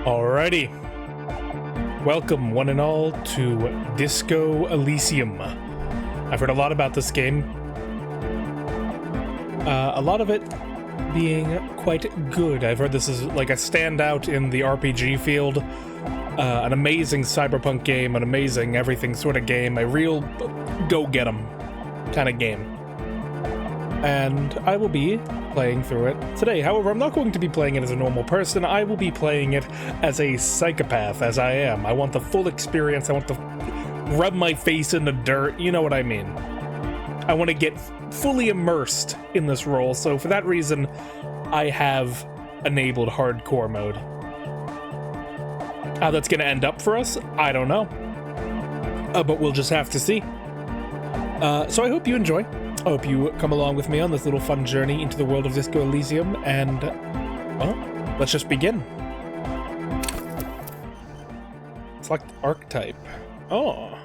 Alrighty. Welcome, one and all, to Disco Elysium. I've heard a lot about this game. A lot of it being quite good. I've heard this is like a standout in the RPG field. An amazing cyberpunk game, an amazing everything sort of game, a real go-get-em kind of game. And I will be playing through it today. However, I'm not going to be playing it as a normal person. I will be playing it as a psychopath, as I am. I want the full experience. I want to rub my face in the dirt. You know what I mean. I want to get fully immersed in this role. So for that reason, I have enabled hardcore mode. How that's going to end up for us, I don't know. But we'll just have to see. So I hope you enjoy. I hope you come along with me on this little fun journey into the world of Disco Elysium, and, well, let's just begin. Select archetype. Oh.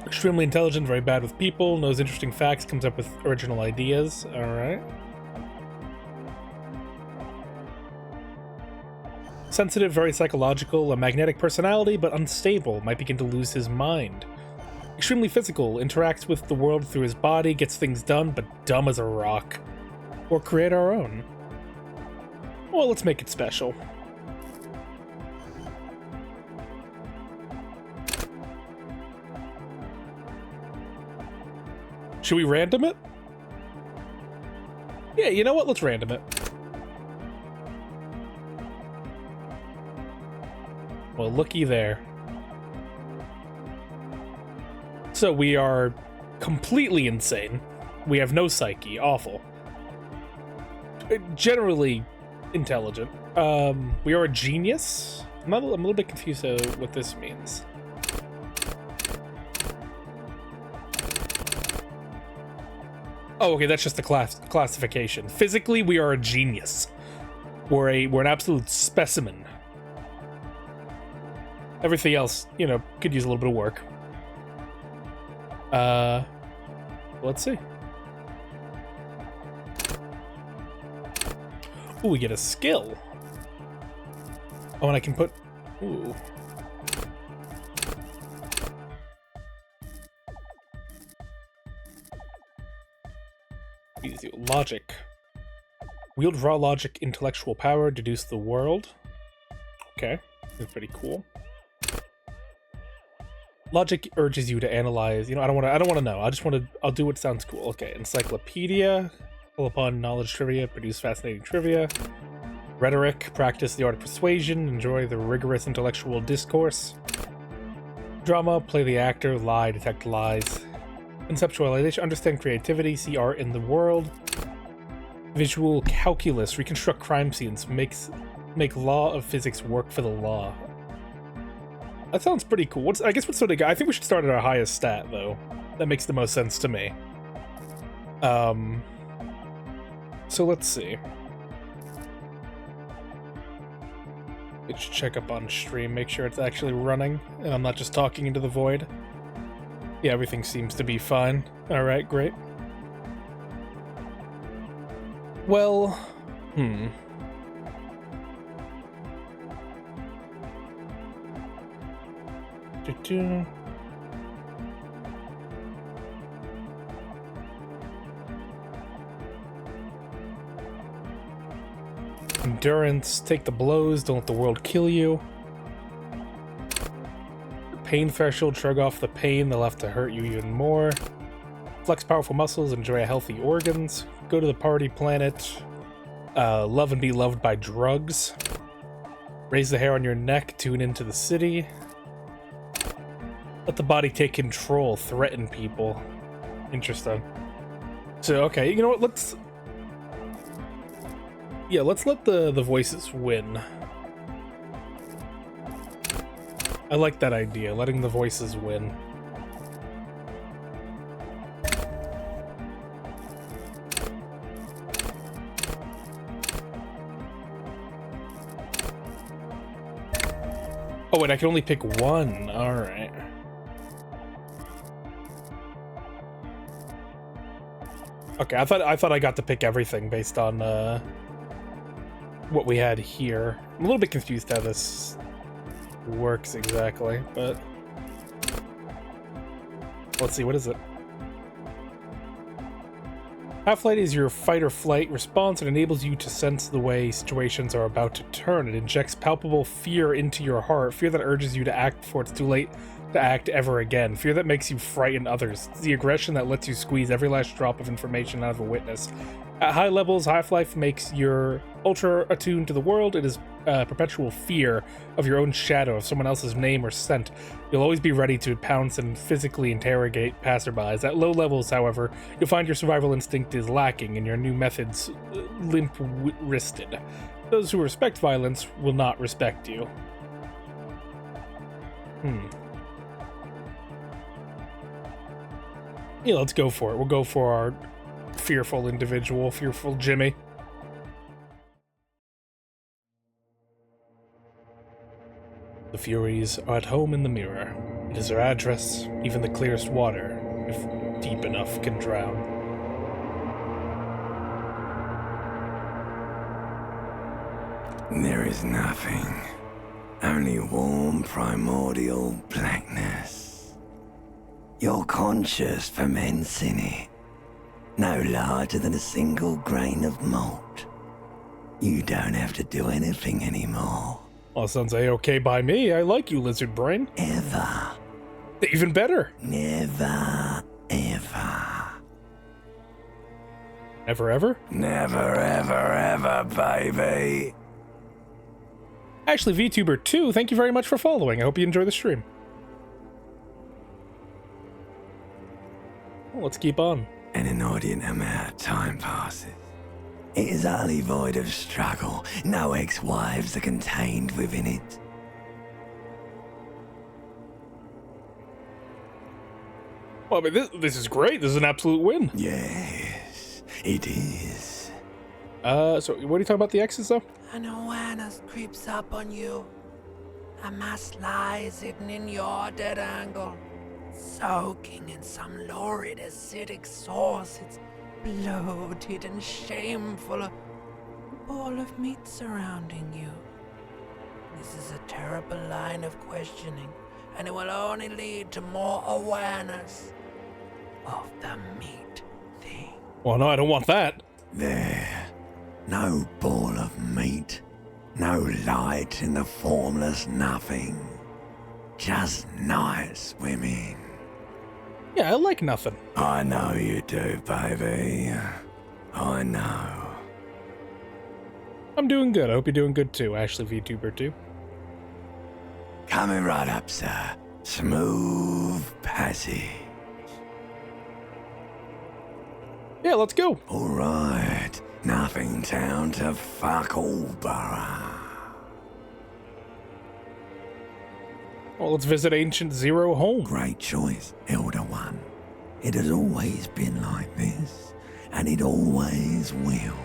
Extremely intelligent, very bad with people, knows interesting facts, comes up with original ideas. Alright. Sensitive, very psychological, a magnetic personality, but unstable, might begin to lose his mind. Extremely physical, interacts with the world through his body, gets things done, but dumb as a rock. Or create our own. Well, let's make it special. Should we random it? Yeah, you know what? Let's random it. Well, looky there. So we are completely insane. We have no psyche. Awful. Generally intelligent. We are a genius. I'm a little bit confused about what this means. Oh, okay, that's just the classification. Physically, we are a genius. We're an absolute specimen. Everything else, you know, could use a little bit of work. Let's see. Ooh, we get a skill. Oh, and I can put... Ooh. Easy. Logic. Wield raw logic, intellectual power, deduce the world. Okay, that's pretty cool. Logic urges you to analyze. You know, I don't want to know. I'll do what sounds cool. Okay, encyclopedia. Pull upon knowledge trivia. Produce fascinating trivia. Rhetoric. Practice the art of persuasion. Enjoy the rigorous intellectual discourse. Drama. Play the actor. Lie. Detect lies. Conceptualization. Understand creativity. See art in the world. Visual calculus. Reconstruct crime scenes. Make law of physics work for the law. That sounds pretty cool. I guess what sort of guy? I think we should start at our highest stat, though. That makes the most sense to me. So let's see. Let's check up on stream, make sure it's actually running, and I'm not just talking into the void. Yeah, everything seems to be fine. Alright, great. Well, Endurance, take the blows, don't let the world kill you. Pain threshold, shrug off the pain, they'll have to hurt you even more. Flex powerful muscles, enjoy healthy organs. Go to the party planet. Love and be loved by drugs. Raise the hair on your neck, tune into the city. Let the body take control, threaten people. Interesting. So, okay, you know what, let's let the voices win. I like that idea, letting the voices win. Oh wait, I can only pick one. All right. Okay, I thought I got to pick everything based on what we had here. I'm a little bit confused how this works exactly, but let's see, what is it? Half-Light is your fight-or-flight response and enables you to sense the way situations are about to turn. It injects palpable fear into your heart, fear that urges you to act before it's too late to act ever again, fear that makes you frighten others. It's the aggression that lets you squeeze every last drop of information out of a witness. At high levels, Half-Life makes your ultra attuned to the world. It is perpetual fear of your own shadow, of someone else's name or scent. You'll always be ready to pounce and physically interrogate passerbys. At low levels, however, you'll find your survival instinct is lacking and your new methods limp-wristed. Those who respect violence will not respect you. Yeah, let's go for it. We'll go for our fearful individual, fearful Jimmy. The Furies are at home in the mirror. It is their address, even the clearest water, if deep enough, can drown. There is nothing. Only warm, primordial blackness. You're conscious ferments in it. No larger than a single grain of malt. You don't have to do anything anymore. Well, sounds A-okay by me. I like you, lizard brain. Ever. Even better. Never, ever. Never ever? Never, ever, ever, baby. Actually, VTuber2, thank you very much for following. I hope you enjoy the stream. Well, let's keep on. An inordinate amount of time passes. It is utterly void of struggle. No ex-wives are contained within it. Well, I mean, this is great. This is an absolute win. Yes, it is. So what are you talking about, the X's, though? An awareness creeps up on you. A mass lies hidden in your dead angle, soaking in some lurid acidic sauce. It's bloated and shameful, a ball of meat surrounding you. This is a terrible line of questioning, and it will only lead to more awareness of the meat thing. Well, no, I don't want that. There. No ball of meat. No light in the formless nothing. Just nice women. Yeah, I like nothing. I know you do, baby. I know. I'm doing good. I hope you're doing good too, Ashley VTuber2. Coming right up, sir. Smooth passage. Yeah, let's go. All right. Nothing town to fuck all borough. Well, let's visit Ancient Zero home. Great choice, Elder One. It has always been like this, and it always will.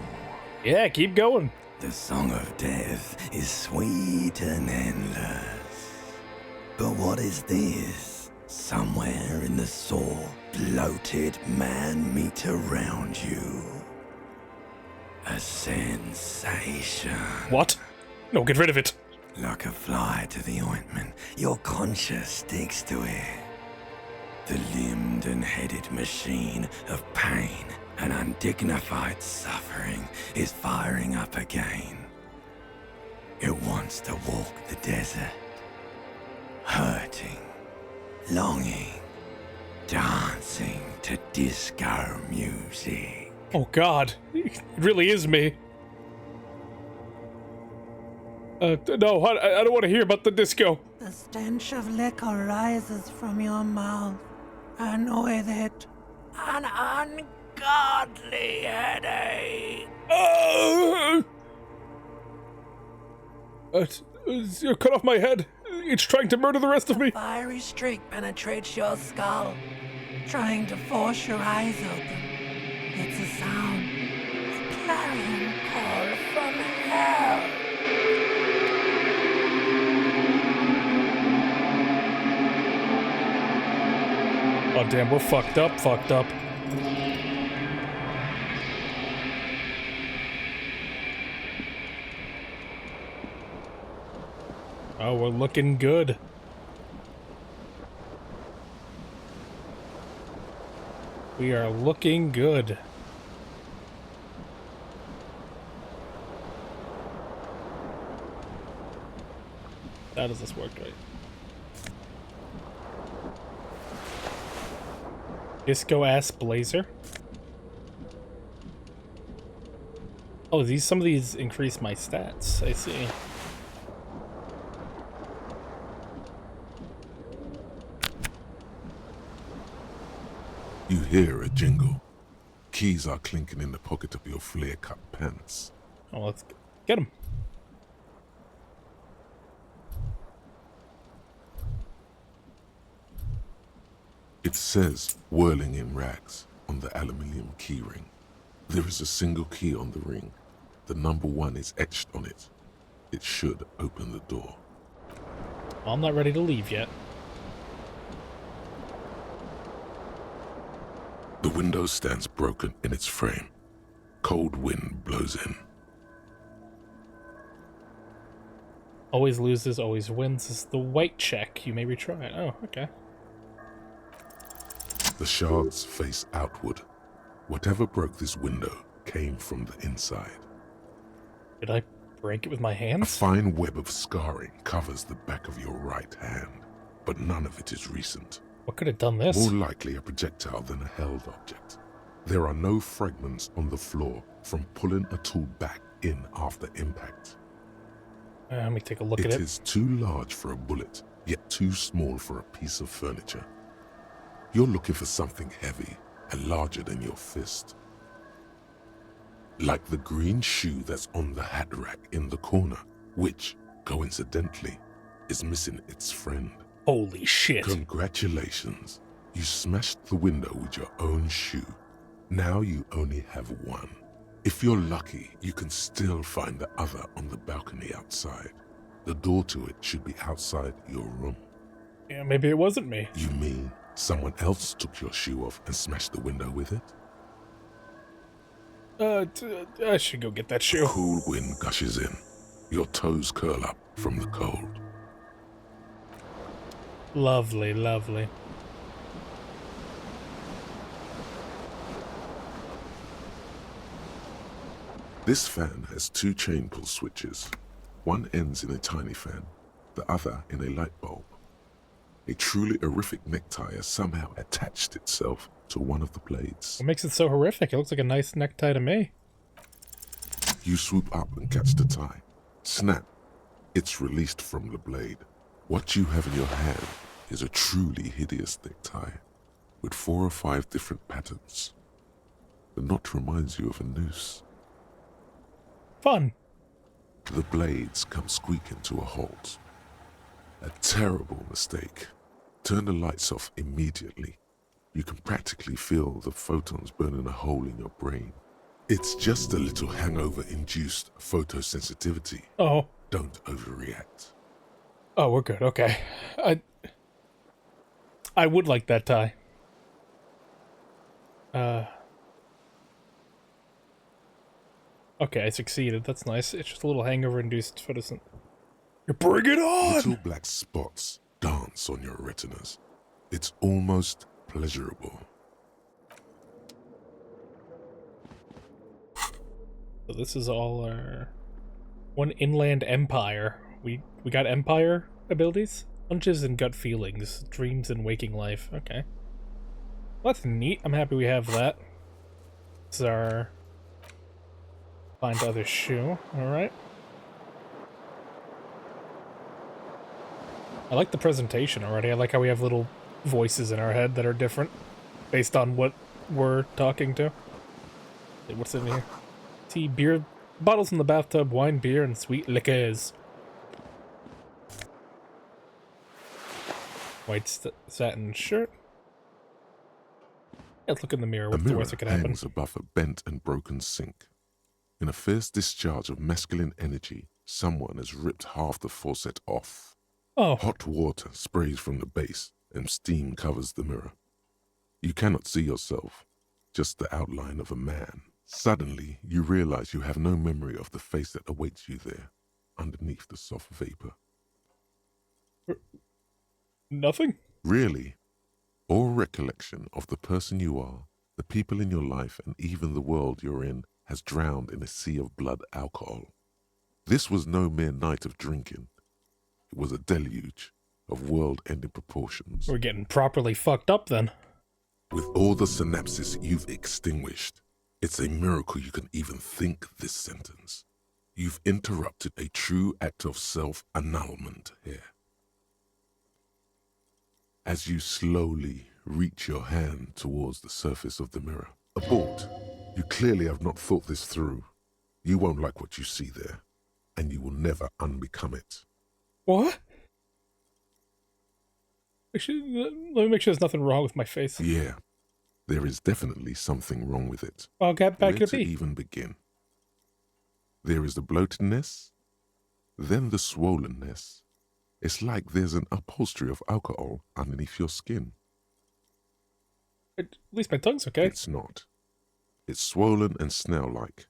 Yeah, keep going. The song of death is sweet and endless. But what is this? Somewhere in the sore, bloated man meat around you. A sensation. What? No, get rid of it. Like a fly to the ointment, your conscience sticks to it. The limbed and headed machine of pain and undignified suffering is firing up again. It wants to walk the desert, hurting, longing, dancing to disco music. Oh God, it really is me. No, I don't want to hear about the disco. The stench of liquor rises from your mouth, and with it, an ungodly headache. You cut off my head. It's trying to murder the rest of me. Fiery streak penetrates your skull, trying to force your eyes open. It's a sound, a clarion call from hell. Oh damn, we're fucked up. Oh, we're looking good. We are looking good. How does this work, right? Disco ass blazer. Oh, some of these increase my stats. I see. You hear a jingle. Keys are clinking in the pocket of your flare-cut pants. Oh, let's get him. It says whirling in rags on the aluminium keyring. There is a single key on the ring. The number 1 is etched on it. It should open the door. Well, I'm not ready to leave yet. The window stands broken in its frame. Cold wind blows in. Always loses, always wins is the white check. You may retry it. Oh, okay. The shards face outward. Whatever broke this window came from the inside. Did I break it with my A hands? fine web of scarring covers the back of your right hand, but none of it is recent. What could have done this? More likely a projectile than a held object. There are no fragments on the floor from pulling a tool back in after impact. Let me take a look at it. It is too large for a bullet, yet too small for a piece of furniture. You're looking for something heavy and larger than your fist. Like the green shoe that's on the hat rack in the corner, which, coincidentally, is missing its friend. Holy shit. Congratulations. You smashed the window with your own shoe. Now you only have one. If you're lucky, you can still find the other on the balcony outside. The door to it should be outside your room. Yeah, maybe it wasn't me. You mean someone else took your shoe off and smashed the window with it? I should go get that A shoe. cool wind gushes in. Your toes curl up from the cold. Lovely, lovely. This fan has 2 chain pull switches. One ends in a tiny fan, the other in a light bulb. A truly horrific necktie has somehow attached itself to one of the blades. What makes it so horrific? It looks like a nice necktie to me. You swoop up and catch the tie. Snap. It's released from the blade. What you have in your hand is a truly hideous necktie with 4 or 5 different patterns. The knot reminds you of a noose. Fun. The blades come squeaking to a halt. A terrible mistake. Turn the lights off immediately. You can practically feel the photons burning a hole in your brain. It's just a little hangover-induced photosensitivity. Oh. Don't overreact. Oh, we're good. Okay. I would like that tie. Okay, I succeeded. That's nice. It's just a little hangover-induced photosynthesis. Bring it on! Little black spots dance on your retinas. It's almost pleasurable. So this is all our one inland empire. We got empire abilities? Hunches and gut feelings, dreams and waking life. Okay. Well, that's neat. I'm happy we have that. This is our find other shoe. Alright. I like the presentation already. I like how we have little voices in our head that are different based on what we're talking to. Hey, what's in here? Tea, beer, bottles in the bathtub, wine, beer, and sweet liquors. White satin shirt. Let's look in the mirror. A What's the mirror worst that could happen? hangs above a bent and broken sink. In a fierce discharge of masculine energy, someone has ripped half the faucet off. Oh, Hot water sprays from the base, and steam covers the mirror. You cannot see yourself, just the outline of a man. Suddenly, you realize you have no memory of the face that awaits you there, underneath the soft vapor. nothing? Really, all recollection of the person you are, the people in your life, and even the world you're in has drowned in a sea of blood alcohol. This was no mere night of drinking. It was a deluge of world-ending proportions. We're getting properly fucked up then. With all the synapses you've extinguished, it's a miracle you can even think this sentence. You've interrupted a true act of self-annulment here. As you slowly reach your hand towards the surface of the mirror. Abort. You clearly have not thought this through. You won't like what you see there, and you will never unbecome it. What? Let me make sure there's nothing wrong with my face. Yeah, there is definitely something wrong with it. I'll get back Where to to be. even begin? There is the bloatedness, then the swollenness. It's like there's an upholstery of alcohol underneath your skin. At least my tongue's okay. It's not. It's swollen and snail-like,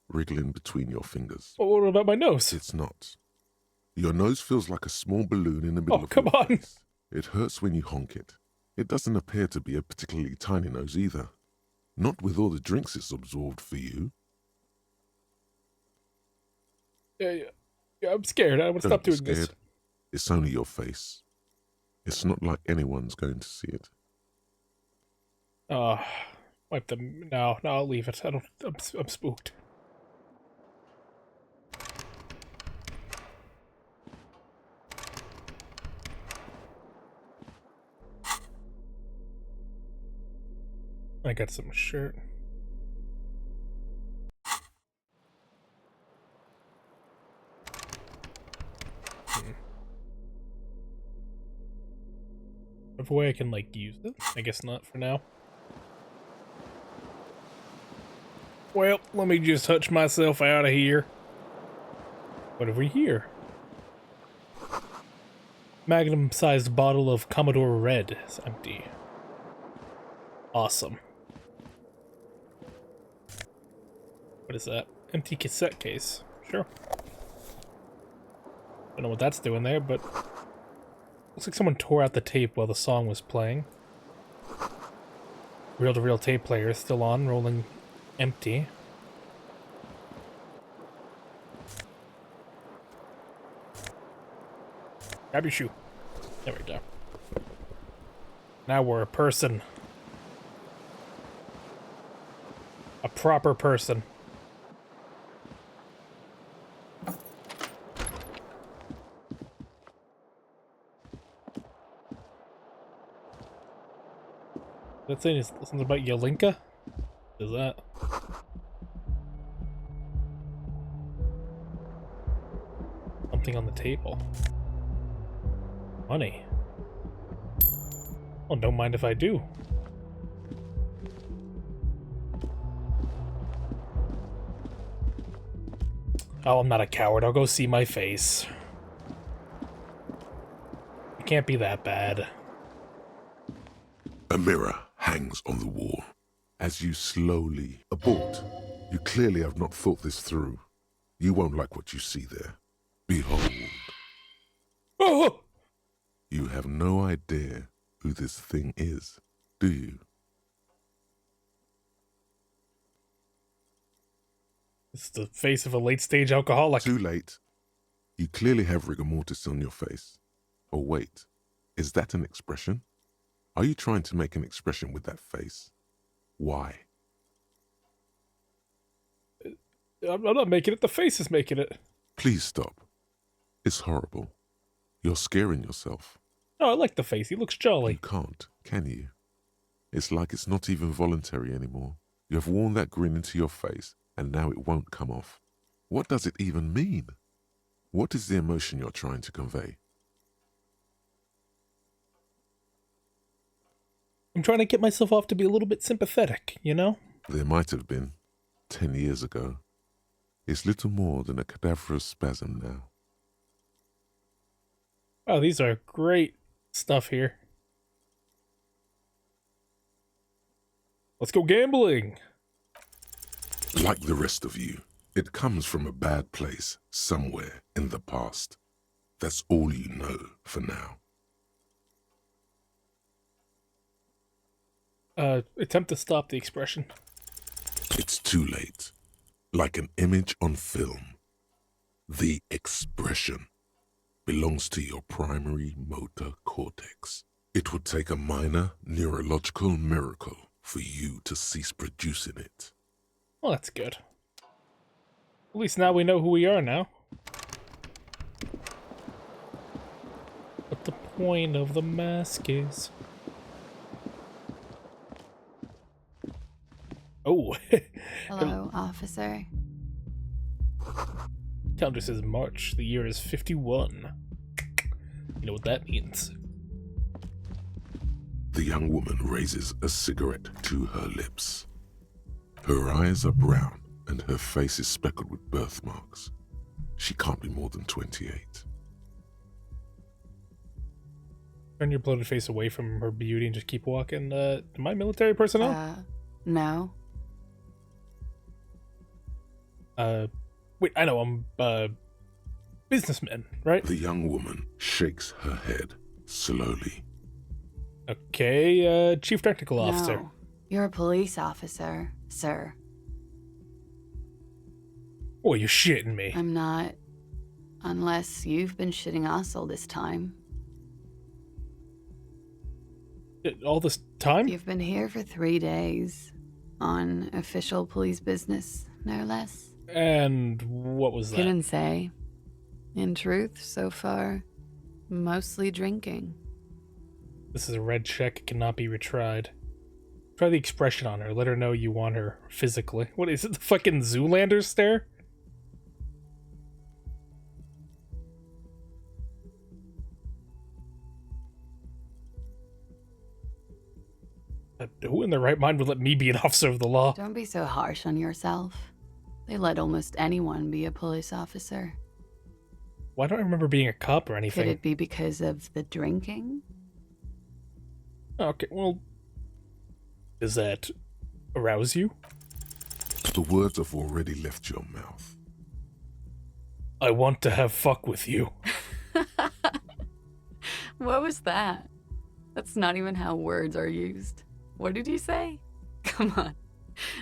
wriggling between your fingers. But what about my nose? It's not. Your nose feels like a small balloon in the middle Oh, of come your on. face. It hurts when you honk it. It doesn't appear to be a particularly tiny nose either. Not with all the drinks it's absorbed for you. Yeah, I'm scared. I want to Don't stop be doing this. scared. It's only your face. It's not like anyone's going to see it. Wipe them. No, I'll leave it. I'm spooked. I got some shirt. If a way I can, like, use it? I guess not for now. Well, let me just hutch myself out of here. What have we here? Magnum-sized bottle of Commodore Red. It's empty. Awesome. What is that? Empty cassette case. Sure. Don't know what that's doing there, but looks like someone tore out the tape while the song was playing. Reel-to-reel tape player is still on, rolling empty. Grab your shoe. There we go. Now we're a person. A proper person. That thing is something about Yolinka? What is that? Something on the table. Money. Well, don't mind if I do. Oh, I'm not a coward. I'll go see my face. It can't be that bad. A mirror hangs on the wall. As you slowly abort, you clearly have not thought this through. You won't like what you see there. Behold. Oh! You have no idea who this thing is, do you? It's the face of a late-stage alcoholic. Too late. You clearly have rigor mortis on your face. Oh wait, is that an expression? Are you trying to make an expression with that face? Why? I'm not making it. The face is making it. Please stop. It's horrible. You're scaring yourself. No, I like the face. He looks jolly. You can't, can you? It's like it's not even voluntary anymore. You have worn that grin into your face, and now it won't come off. What does it even mean? What is the emotion you're trying to convey? I'm trying to get myself off to be a little bit sympathetic, you know? There might have been 10 years ago. It's little more than a cadaverous spasm now. Wow, these are great stuff here. Let's go gambling! Like the rest of you, it comes from a bad place somewhere in the past. That's all you know for now. Attempt to stop the expression. It's too late. Like an image on film. The expression belongs to your primary motor cortex. It would take a minor neurological miracle for you to cease producing it. Well, that's good. At least now we know who we are now. What the point of the mask is. Oh. Hello, officer. Calendar says March. The year is 51. You know what that means. The young woman raises a cigarette to her lips. Her eyes are brown and her face is speckled with birthmarks. She can't be more than 28. Turn your bloated face away from her beauty and just keep walking. Am I military personnel? No. Wait, I know, I'm, businessman, right? The young woman shakes her head slowly. Okay, Chief Technical Officer. No. You're a police officer, sir. Oh, you're shitting me. I'm not. Unless you've been shitting us all this time. All this time? You've been here for 3 days. On official police business, no less. And what was that? Couldn't say. In truth, so far, mostly drinking. This is a red check, it cannot be retried. Try the expression on her, let her know you want her physically. What is it, the fucking Zoolander stare? Who in their right mind would let me be an officer of the law? Don't be so harsh on yourself. They let almost anyone be a police officer. Why don't I remember being a cop or anything? Could it be because of the drinking? Okay, well... Does that arouse you? The words have already left your mouth. I want to have fuck with you. What was that? That's not even how words are used. What did you say? Come on.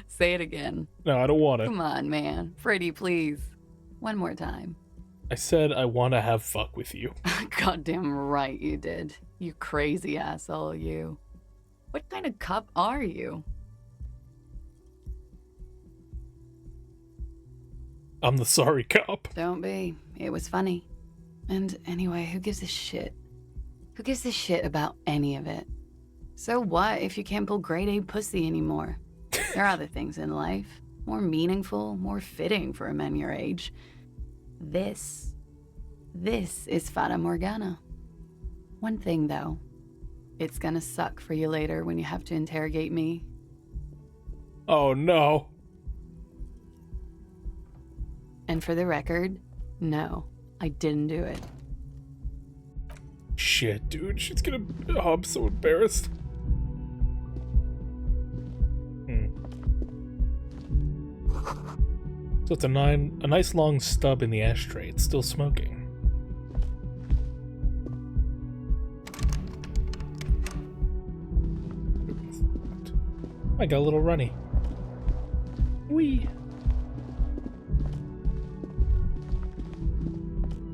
Say it again. No, I don't want to. Come on, man. Freddy, please. One more time. I said I want to have fuck with you. Goddamn right you did. You crazy asshole, you. What kind of cop are you? I'm the sorry cop. Don't be. It was funny. And anyway, who gives a shit? Who gives a shit about any of it? So what if you can't pull grade A pussy anymore? There are other things in life. More meaningful, more fitting for a man your age. This is Fata Morgana. One thing though. It's gonna suck for you later when you have to interrogate me. Oh no. And for the record, no, I didn't do it. Shit, dude, she's gonna... Oh, I'm so embarrassed. So it's a nice long stub in the ashtray. It's still smoking. I got a little runny. Whee!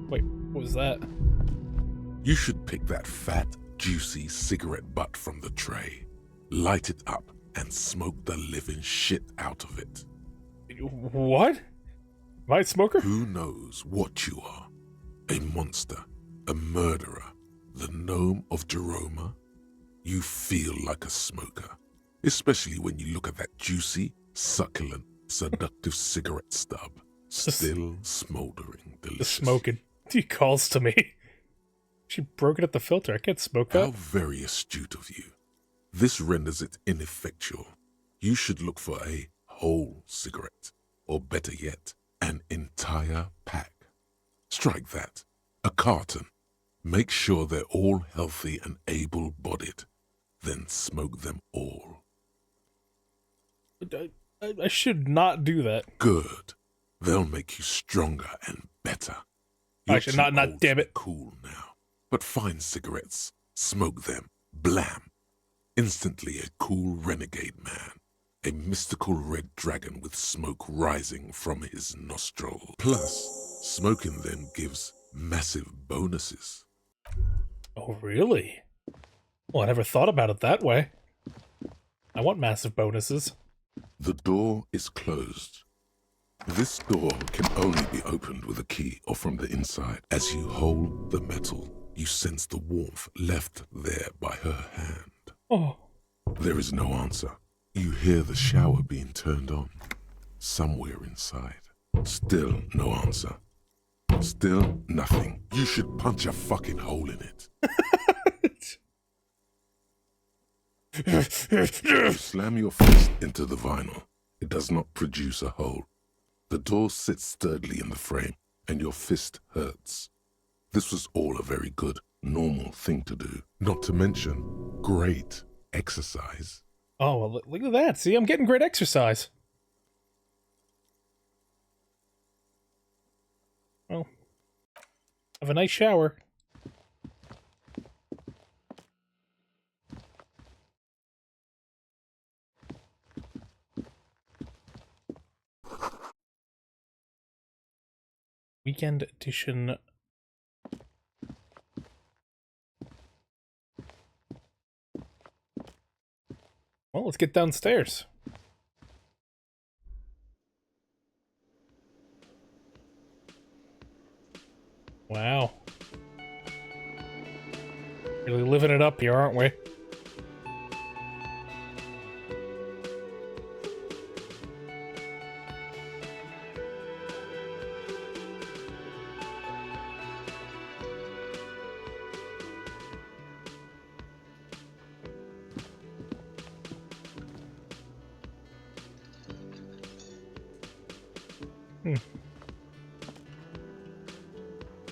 Wait, what was that? You should pick that fat, juicy cigarette butt from the tray, light it up, and smoke the living shit out of it. What? Am I a smoker? Who knows what you are? A monster, a murderer, the gnome of Jeroma? You feel like a smoker. Especially when you look at that juicy, succulent, seductive cigarette stub, still smoldering The deliciously. smoking. He calls to me. She broke it at the filter. I can't smoke How that. very astute of you. This renders it ineffectual. You should look for a whole cigarette, or better yet, an entire pack. Strike that. A carton. Make sure they're all healthy and able-bodied. Then smoke them all. I should not do that. Good. They'll make you stronger and better. I should not, old damn to it. be cool now. But find cigarettes, smoke them, blam. Instantly a cool renegade man. A mystical red dragon with smoke rising from his nostrils. Plus, smoking them gives massive bonuses. Oh, really? Well, I never thought about it that way. I want massive bonuses. The door is closed. This door can only be opened with a key or from the inside. As you hold the metal, you sense the warmth left there by her hand. Oh. There is no answer. You hear the shower being turned on. Somewhere inside. Still no answer. Still nothing. You should punch a fucking hole in it. You slam your fist into the vinyl. It does not produce a hole. The door sits sturdily in the frame, and your fist hurts. This was all a very good, normal thing to do. Not to mention, great exercise. Oh, well, look at that. See, I'm getting great exercise. Well, have a nice shower. Weekend edition. Well, let's get downstairs. Wow. Really living it up here, aren't we?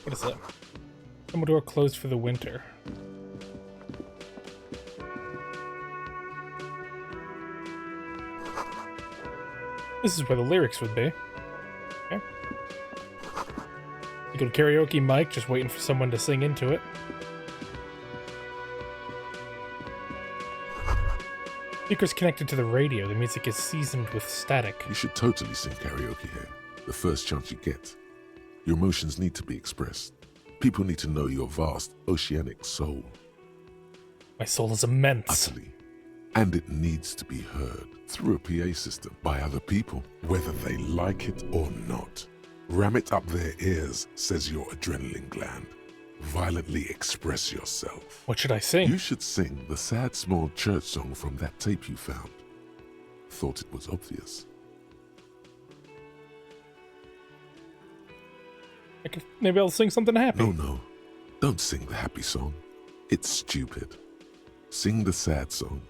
What is that? Dumbledore closed for the winter. This is where the lyrics would be. Okay. You could karaoke mic, just waiting for someone to sing into it. Speaker's connected to the radio. The music is seasoned with static. You should totally sing karaoke here, the first chance you get. Your emotions need to be expressed. People need to know your vast, oceanic soul. My soul is immense. Utterly. And it needs to be heard through a PA system by other people, whether they like it or not. Ram it up their ears, says your adrenaline gland. Violently express yourself. What should I sing? You should sing the sad small church song from that tape you found. Thought it was obvious. Maybe I'll sing something happy. No. Don't sing the happy song. It's stupid. Sing the sad song.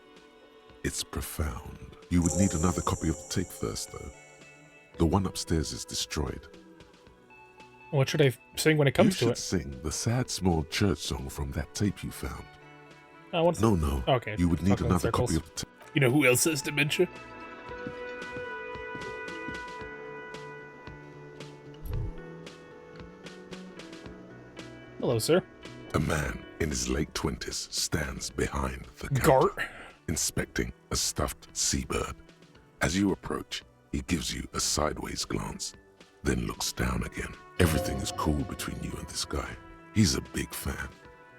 It's profound. You would need another copy of the tape first, though. The one upstairs is destroyed. What should I sing when it comes to You it? should sing the sad small church song from that tape you found. What's No. Okay. You would need Talking in another circles. copy of the tape. You know who else has dementia? Hello, sir. A man in his late 20s stands behind the counter, Gart. inspecting a stuffed seabird. As you approach, he gives you a sideways glance, then looks down again. Everything is cool between you and this guy. He's a big fan.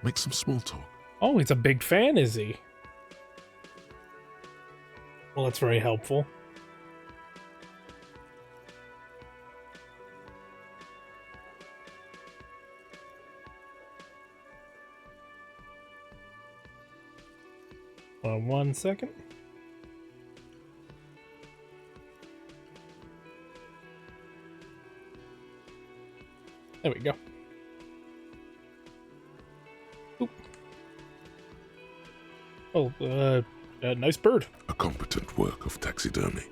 Make some small talk. Oh, he's a big fan, is he? Well, that's very helpful. Hold on 1 second. There we go. Oop. Oh, nice bird. A competent work of taxidermy.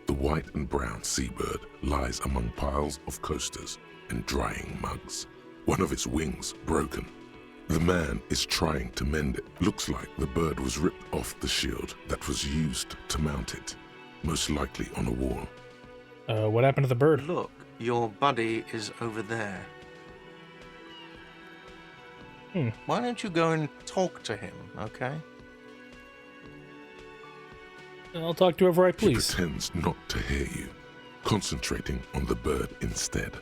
The white and brown seabird lies among piles of coasters and drying mugs. One of its wings broken. The man is trying to mend it. Looks like the bird was ripped off the shield that was used to mount it, most likely on a wall. What happened to the bird? Look, your buddy is over there. Why don't you go and talk to him, okay? I'll talk to whoever I He please. pretends not to hear you, concentrating on the bird instead.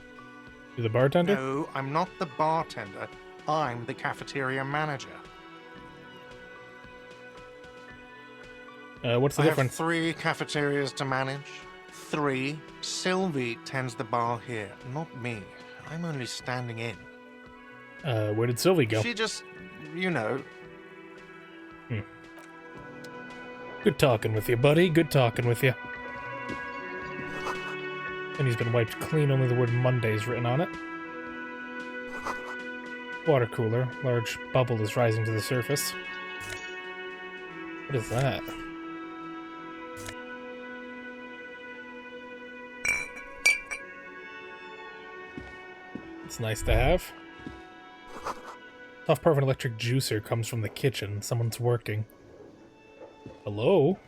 You the bartender? No, I'm not the bartender. I'm the cafeteria manager. What's the I have difference? 3 cafeterias to manage. 3. Sylvie tends the bar here, not me. I'm only standing in. Where did Sylvie go? She just, you know. Good talking with you, buddy. Good talking with you. And he's been wiped clean, only the word Monday's written on it. Water cooler. Large bubble is rising to the surface. What is that? It's nice to have. Top part of an electric juicer comes from the kitchen. Someone's working. Hello?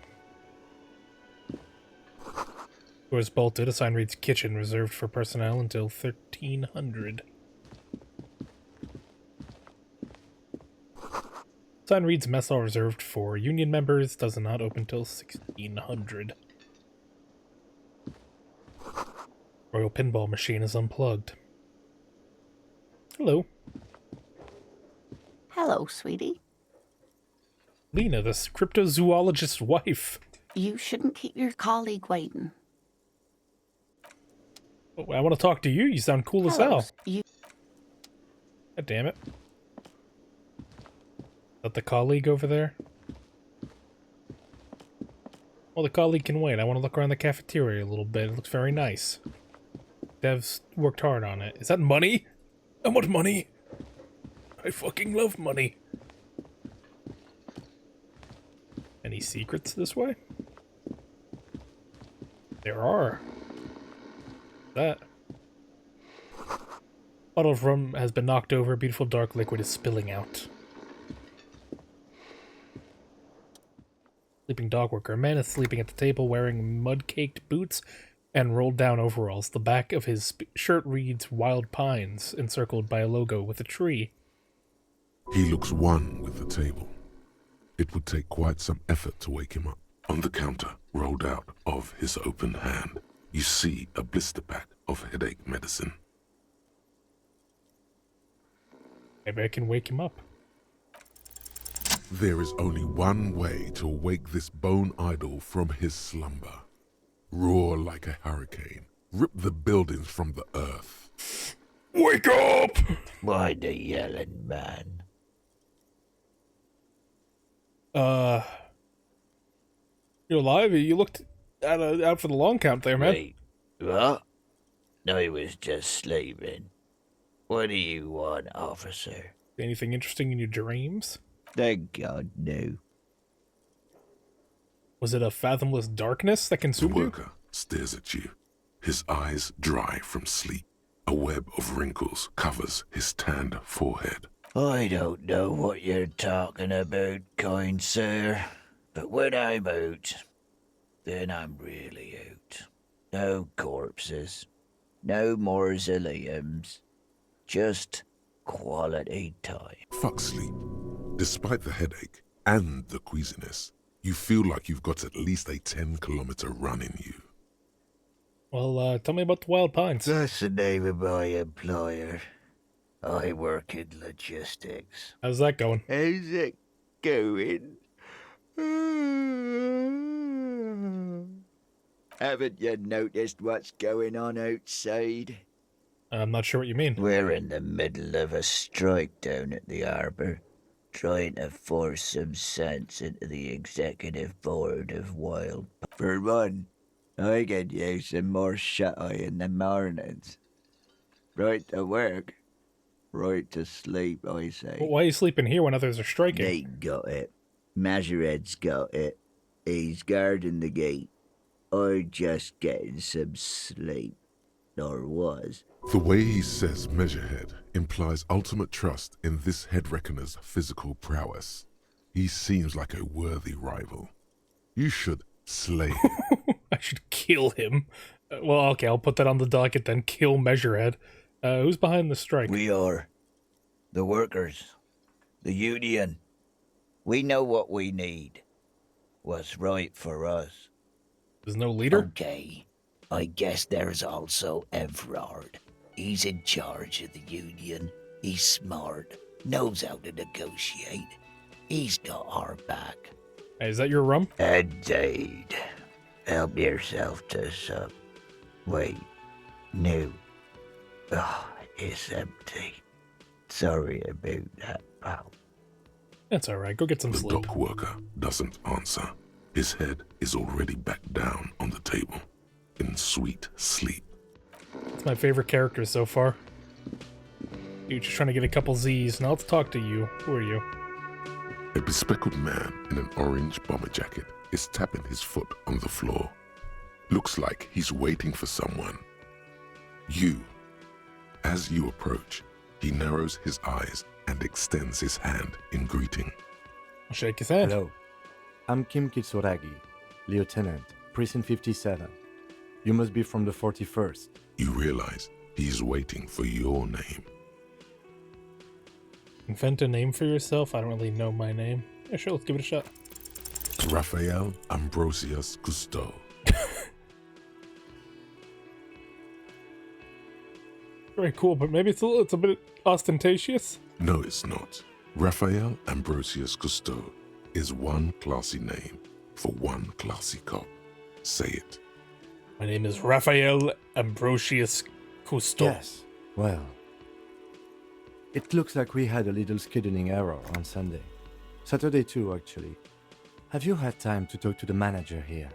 Doors bolted. A sign reads kitchen, reserved for personnel until 1300. Sign reads mess hall reserved for union members. Does not open till 1600. Royal pinball machine is unplugged. Hello. Hello, sweetie. Lena, the cryptozoologist's wife. You shouldn't keep your colleague waiting. Oh, I want to talk to you. You sound cool as Hello, hell. you. God damn it. Is that the colleague over there? Well, the colleague can wait. I want to look around the cafeteria a little bit. It looks very nice. Devs worked hard on it. Is that money? I want money. I fucking love money. Any secrets this way? There are. That. Bottle of rum has been knocked over. Beautiful dark liquid is spilling out. Sleeping dog worker. A man is sleeping at the table wearing mud-caked boots and rolled down overalls. The back of his shirt reads Wild Pines, encircled by a logo with a tree. He looks one with the table. It would take quite some effort to wake him up. On the counter, rolled out of his open hand, you see a blister pack of headache medicine. Maybe I can wake him up. There is only one way to wake this bone idol from his slumber. Roar like a hurricane. Rip the buildings from the earth. Wake up! Why the yelling, man? You're alive? You looked out for the long count there, man. Wait, what? I was just sleeping. What do you want, officer? Anything interesting in your dreams? Thank God, no. Was it a fathomless darkness that The consumed you? worker stares at you, his eyes dry from sleep. A web of wrinkles covers his tanned forehead. I don't know what you're talking about, kind sir. But when I'm out, then I'm really out. No corpses. No mausoleums. Just quality time. Fuck sleep. Despite the headache and the queasiness, you feel like you've got at least a 10-kilometer run in you. Well, tell me about the Wild Pines. That's the name of my employer. I work in logistics. How's that going? How's it going? Haven't you noticed what's going on outside? I'm not sure what you mean. We're in the middle of a strike down at the harbour, trying to force some sense into the executive board of Wild. For one, I could use some more shut-eye in the mornings. Right to work. Right to sleep, I say. Well, why are you sleeping here when others are striking? They got it. Majoret's got it. He's guarding the gate. I just getting some sleep. Or was. The way he says Measurehead implies ultimate trust in this head reckoner's physical prowess. He seems like a worthy rival. You should slay him. I should kill him. Well, okay, I'll put that on the docket then. Kill Measurehead. Who's behind the strike? We are. The workers. The union. We know what we need. What's right for us. There's no leader? Okay. I guess there's also Everard. He's in charge of the union. He's smart. Knows how to negotiate. He's got our back. Hey, is that your rum? Indeed. Help yourself to some. Wait. No. Oh, it's empty. Sorry about that, pal. That's alright, go get some The sleep. dock worker doesn't answer. His head is already back down on the table, in sweet sleep. It's my favorite character so far. You're just trying to get a couple Z's. Now let's talk to you. Who are you? A bespectacled man in an orange bomber jacket is tapping his foot on the floor. Looks like he's waiting for someone. You. As you approach, he narrows his eyes and extends his hand in greeting. I'll shake his hand. Hello. I'm Kim Kitsuragi, Lieutenant, Precinct 57. You must be from the 41st. You realize he's waiting for your name. Invent a name for yourself? I don't really know my name. Yeah, sure, let's give it a shot. Raphael Ambrosius Cousteau. Very cool, but maybe it's a bit ostentatious. No, it's not. Raphael Ambrosius Cousteau is one classy name for one classy cop. Say it. My name is Raphael Ambrosius Cousteau. Yes. Well, it looks like we had a little scheduling error on Sunday. Saturday too, actually. Have you had time to talk to the manager here?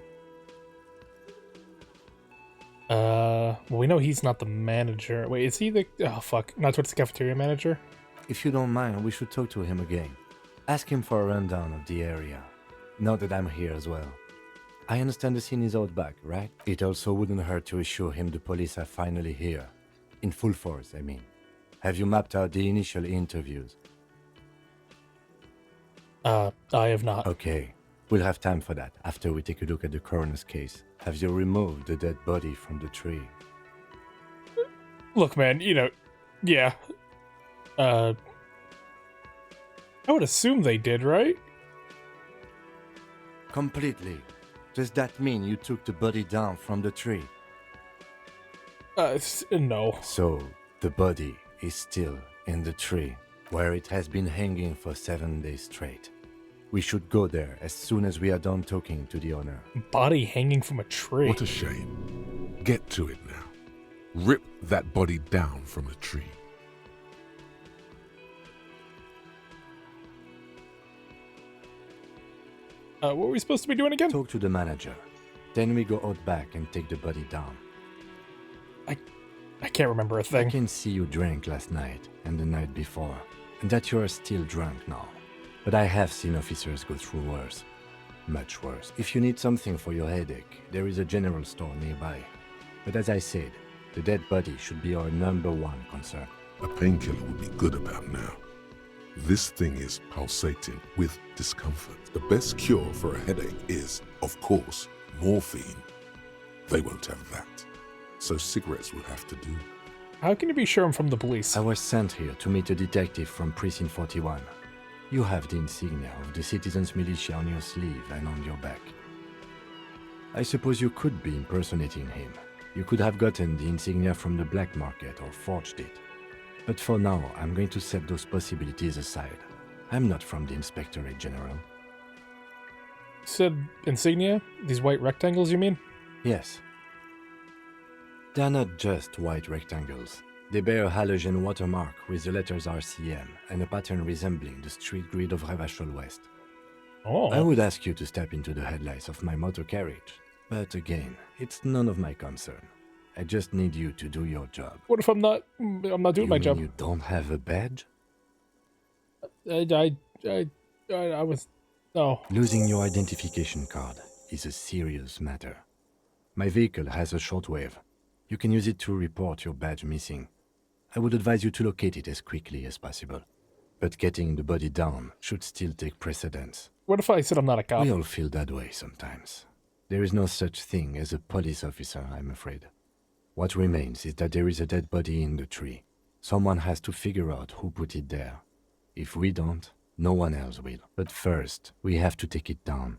Well, we know he's not the manager. Wait, is he the... Oh, fuck. Not towards the cafeteria manager? If you don't mind, we should talk to him again. Ask him for a rundown of the area. Now that I'm here as well. I understand the scene is out back, right? It also wouldn't hurt to assure him the police are finally here. In full force, I mean. Have you mapped out the initial interviews? I have not. Okay. We'll have time for that after we take a look at the coroner's case. Have you removed the dead body from the tree? Look, man, yeah. I would assume they did, right? Completely. Does that mean you took the body down from the tree? No. So, the body is still in the tree, where it has been hanging for 7 days straight. We should go there as soon as we are done talking to the owner. Body hanging from a tree. What a shame. Get to it now. Rip that body down from the tree. What were we supposed to be doing again? Talk to the manager. Then we go out back and take the body down. I can't remember a I thing. can see you drank last night and the night before, and that you are still drunk now. But I have seen officers go through worse. Much worse. If you need something for your headache, there is a general store nearby. But as I said, the dead body should be our #1 concern. A painkiller would be good about now. This thing is pulsating with discomfort. The best cure for a headache is, of course, morphine. They won't have that. So cigarettes will have to do. How can you be sure I'm from the police? I was sent here to meet a detective from Precinct 41. You have the insignia of the Citizens Militia on your sleeve and on your back. I suppose you could be impersonating him. You could have gotten the insignia from the black market or forged it. But for now, I'm going to set those possibilities aside. I'm not from the Inspectorate General. You said insignia? These white rectangles, you mean? Yes. They're not just white rectangles. They bear a halogen watermark with the letters RCM and a pattern resembling the street grid of Revachol West. Oh. I would ask you to step into the headlights of my motor carriage, but again, it's none of my concern. I just need you to do your job. What if I'm not doing my job? You don't have a badge? I was... No. Losing your identification card is a serious matter. My vehicle has a shortwave. You can use it to report your badge missing. I would advise you to locate it as quickly as possible. But getting the body down should still take precedence. What if I said I'm not a cop? We all feel that way sometimes. There is no such thing as a police officer, I'm afraid. What remains is that there is a dead body in the tree. Someone has to figure out who put it there. If we don't, no one else will. But first, we have to take it down.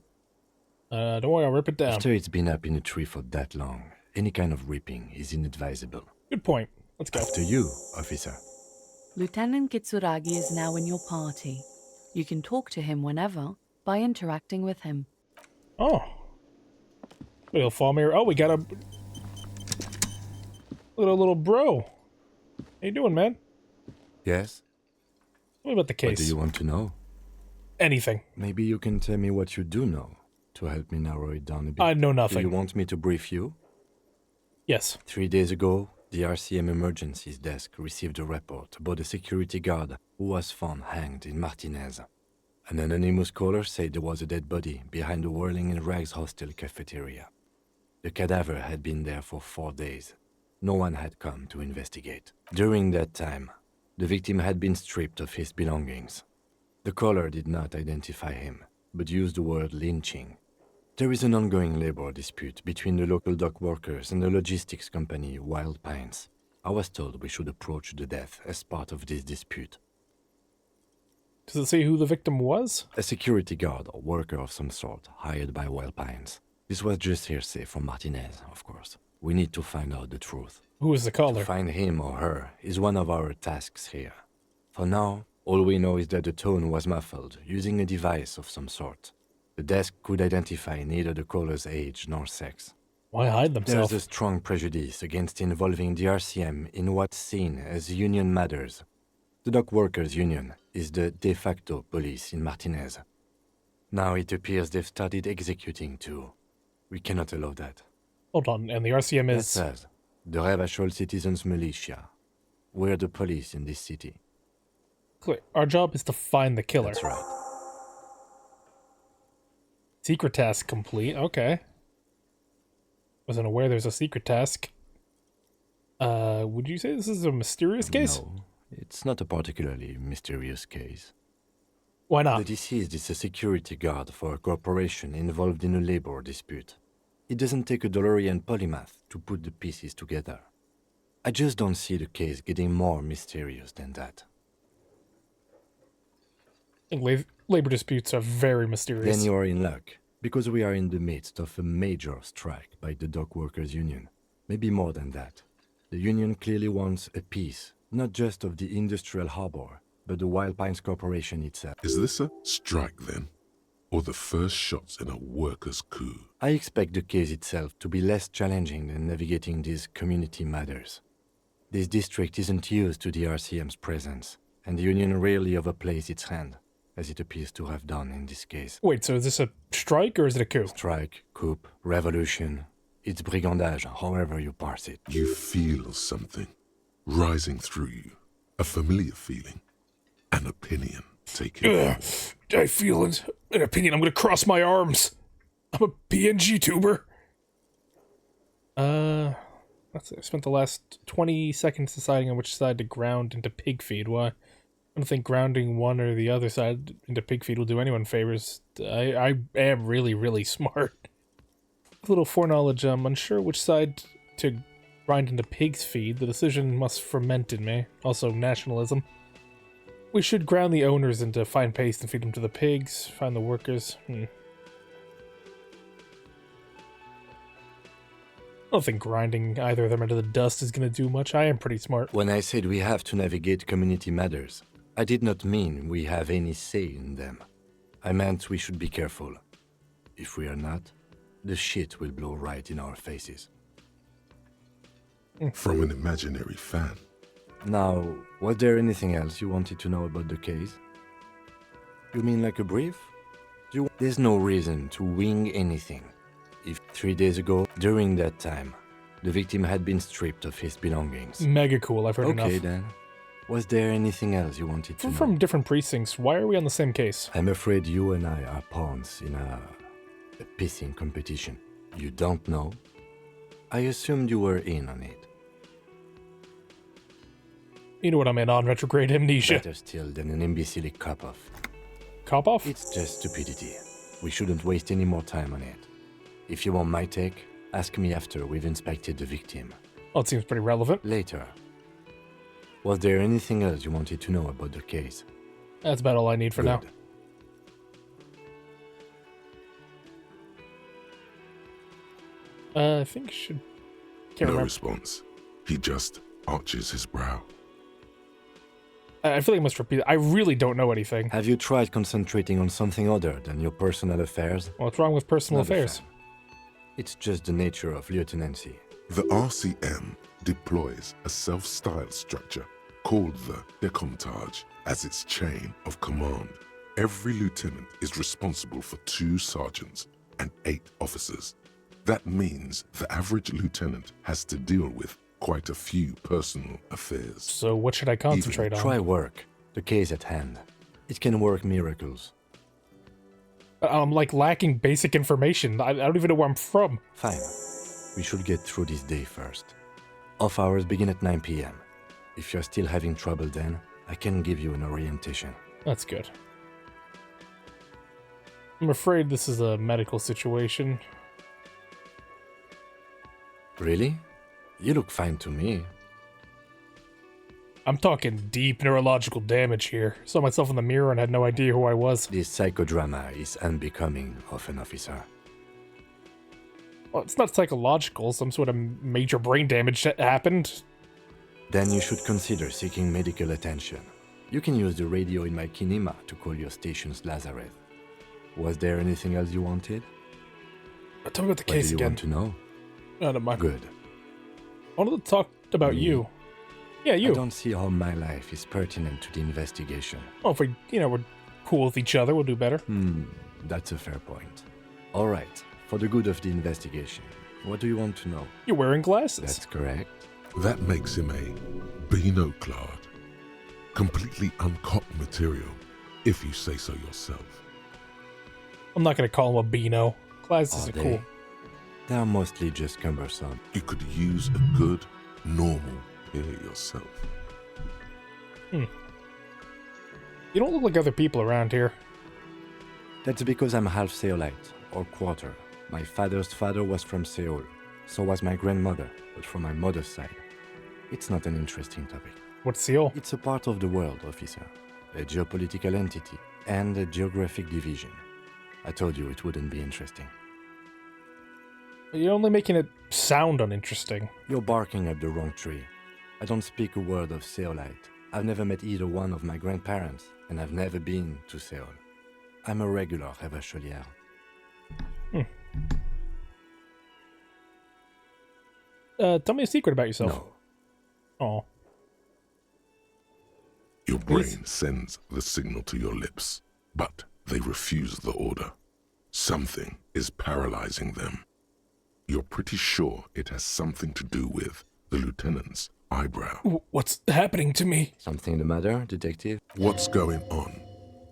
Don't worry, I'll rip it down. After it's been up in a tree for that long, any kind of ripping is inadvisable. Good point. Let's go. After you, officer. Lieutenant Kitsuragi is now in your party. You can talk to him whenever by interacting with him. Oh. We'll follow me. Oh, we got a little bro. How you doing, man? Yes? What about the case? What do you want to know? Anything. Maybe you can tell me what you do know to help me narrow it down a bit. I know nothing. Do you want me to brief you? Yes. 3 days ago, the RCM Emergencies Desk received a report about a security guard who was found hanged in Martinez. An anonymous caller said there was a dead body behind the Whirling in Rags hostel cafeteria. The cadaver had been there for 4 days. No one had come to investigate. During that time, the victim had been stripped of his belongings. The caller did not identify him, but used the word lynching. There is an ongoing labor dispute between the local dock workers and the logistics company Wild Pines. I was told we should approach the death as part of this dispute. Does it say who the victim was? A security guard or worker of some sort, hired by Wild Pines. This was just hearsay from Martinez, of course. We need to find out the truth. Who is the caller? To find him or her is one of our tasks here. For now, all we know is that the tone was muffled, using a device of some sort. The desk could identify neither the caller's age nor sex. Why hide themselves? There's a strong prejudice against involving the RCM in what's seen as union matters. The dock workers' union is the de facto police in Martinez. Now it appears they've started executing too. We cannot allow that. Hold on, and the RCM That is... says, the Revachol Citizens Militia. We're the police in this city. Clear. Our job is to find the killer. That's right. Secret task complete. Okay. Wasn't aware there's a secret task. Would you say this is a mysterious case? No, it's not a particularly mysterious case. Why not? The deceased is a security guard for a corporation involved in a labor dispute. It doesn't take a DeLorean polymath to put the pieces together. I just don't see the case getting more mysterious than that. I think labor disputes are very mysterious. Then you are in luck, because we are in the midst of a major strike by the dock workers' union. Maybe more than that. The union clearly wants a piece, not just of the industrial harbor, but the Wild Pines Corporation itself. Is this a strike then? Or the first shots in a workers' coup? I expect the case itself to be less challenging than navigating these community matters. This district isn't used to the RCM's presence, and the union rarely overplays its hand, as it appears to have done in this case. Wait, so is this a strike or is it a coup? Strike, coup, revolution. It's brigandage, however you parse it. You feel something rising through you. A familiar feeling. An opinion taking hold. I feel an opinion. I'm gonna cross my arms. I'm a PNG tuber. Let's see. I spent the last 20 seconds deciding on which side to ground into pig feed. Why? I don't think grounding one or the other side into pig feed will do anyone favors. I am really, really smart. A little foreknowledge. I'm unsure which side to grind into pig's feed. The decision must ferment in me. Also, nationalism. We should ground the owners into fine paste and feed them to the pigs. Find the workers. I don't think grinding either of them into the dust is going to do much. I am pretty smart. When I said we have to navigate community matters, I did not mean we have any say in them. I meant we should be careful. If we are not, the shit will blow right in our faces. From an imaginary fan. Now, was there anything else you wanted to know about the case? You mean like a brief? There's no reason to wing anything. If 3 days ago, during that time, The victim had been stripped of his belongings. Mega cool. I've heard enough. Okay then. Was there anything else you wanted to know? From different precincts, why are we on the same case? I'm afraid you and I are pawns in a pissing competition. You don't know? I assumed you were in on it. You know what I'm in on, retrograde amnesia. Better still than an imbecilic cop-off. Cop-off? It's just stupidity. We shouldn't waste any more time on it. If you want my take, ask me after we've inspected the victim. Well, it seems pretty relevant. Later. Was there anything else you wanted to know about the case? That's about all I need for now. I think I should... Can't No remember. response. He just arches his brow. I feel like I must repeat. I really don't know anything. Have you tried concentrating on something other than your personal affairs? What's wrong with personal Not a affairs? fan. It's just the nature of lieutenancy. The RCM deploys a self-styled structure called the Decomptage as its chain of command. Every lieutenant is responsible for 2 sergeants and 8 officers. That means the average lieutenant has to deal with quite a few personal affairs. So what should I concentrate on? Try work. The case at hand. It can work miracles. I'm like lacking basic information. I don't even know where I'm from. Fine. We should get through this day first. Off hours begin at 9 p.m. If you're still having trouble then, I can give you an orientation. That's good. I'm afraid this is a medical situation. Really? You look fine to me. I'm talking deep neurological damage here. Saw myself in the mirror and had no idea who I was. This psychodrama is unbecoming of an officer. Well, it's not psychological. Some sort of major brain damage happened. Then you should consider seeking medical attention. You can use the radio in my kinema to call your station's Lazareth. Was there anything else you wanted? Tell me about the What case do you again. want to know? Never mind. Good. I wanted to talk about Me? you. Yeah, you. I don't see how my life is pertinent to the investigation. Well, if we, we're cool with each other, we'll do better. That's a fair point. All right, for the good of the investigation, what do you want to know? You're wearing glasses. That's correct. That makes him a Beano-clad, completely uncopped material, if you say so yourself. I'm not going to call him a Beano. Glasses are cool. They are mostly just cumbersome. You could use a good, normal pair yourself. You don't look like other people around here. That's because I'm half Seolite, or quarter. My father's father was from Seoul. So was my grandmother, but from my mother's side. It's not an interesting topic. What's Seoul? It's a part of the world, officer. A geopolitical entity, and a geographic division. I told you it wouldn't be interesting. You're only making it sound uninteresting. You're barking up the wrong tree. I don't speak a word of Seolite. I've never met either one of my grandparents, and I've never been to Seoul. I'm a regular Revacholière. Tell me a secret about yourself. No. Oh. Your brain sends the signal to your lips, but they refuse the order. Something is paralyzing them. You're pretty sure it has something to do with the lieutenant's eyebrow. What's happening to me? Something the matter, detective? What's going on?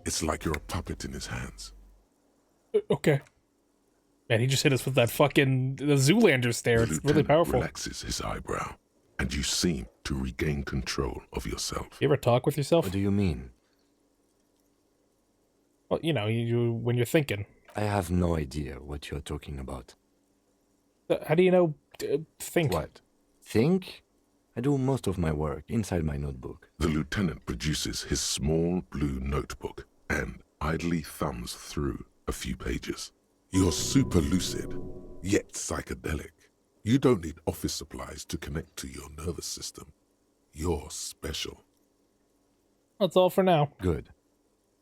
It's like you're a puppet in his hands. Okay. Man, he just hit us with that fucking the Zoolander stare. The It's really lieutenant powerful. relaxes his eyebrow, and you seem to regain control of yourself. You ever talk with yourself? What do you mean? Well, you when you're thinking. I have no idea what you're talking about. How do you know? Think. What? Think? I do most of my work inside my notebook. The lieutenant produces his small blue notebook and idly thumbs through a few pages. You're super lucid, yet psychedelic. You don't need office supplies to connect to your nervous system. You're special. That's all for now. Good.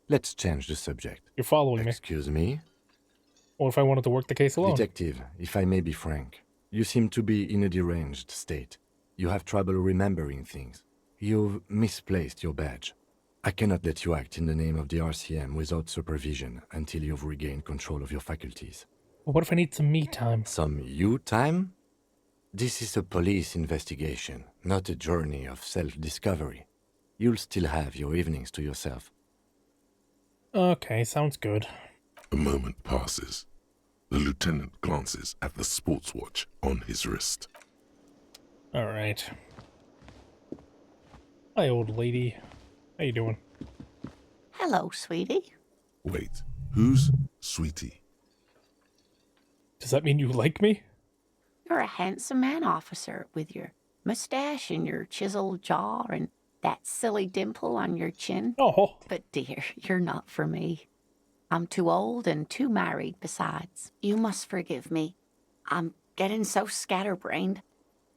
Let's change the subject. You're following me. Excuse me? Or if I wanted to work the case alone. Detective, if I may be frank, you seem to be in a deranged state. You have trouble remembering things. You've misplaced your badge. I cannot let you act in the name of the RCM without supervision until you've regained control of your faculties. Well, what if I need some me time? Some you time? This is a police investigation, not a journey of self-discovery. You'll still have your evenings to yourself. Okay, sounds good. A moment passes. The lieutenant glances at the sports watch on his wrist. All right. Hi, old lady. How you doing? Hello, sweetie. Wait, who's Sweetie? Does that mean you like me? You're a handsome man, officer, with your mustache and your chiseled jaw and that silly dimple on your chin. Oh, But dear, you're not for me. I'm too old and too married besides. You must forgive me. I'm getting so scatterbrained.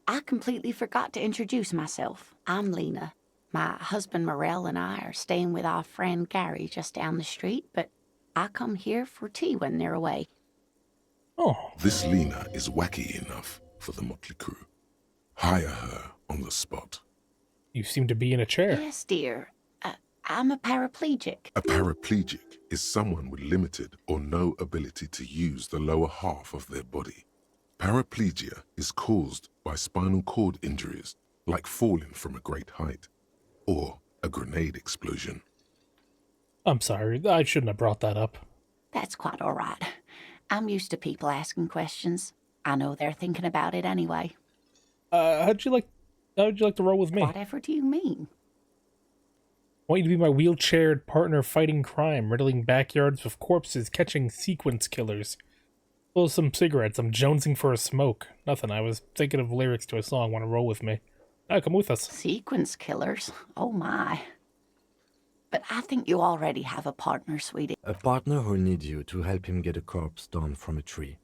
I completely forgot to introduce myself. I'm Lena. My husband Morel and I are staying with our friend Gary just down the street, but I come here for tea when they're away. oh. This Lena is wacky enough for the motley crew. Hire her on the spot. You seem to be in a chair. Yes, dear. I'm a paraplegic. A paraplegic is someone with limited or no ability to use the lower half of their body. Paraplegia is caused by spinal cord injuries, like falling from a great height, or a grenade explosion. I'm sorry, I shouldn't have brought that up. That's quite all right. I'm used to people asking questions. I know they're thinking about it anyway. How'd you like to roll with me? Whatever do you mean? I want you to be my wheelchaired partner fighting crime, riddling backyards with corpses, catching sequence killers. Pull some cigarettes, I'm jonesing for a smoke. Nothing, I was thinking of lyrics to a song, want to roll with me. Come with us. Sequence killers? Oh my. But I think you already have a partner, sweetie. A partner who needs you to help him get a corpse down from a tree.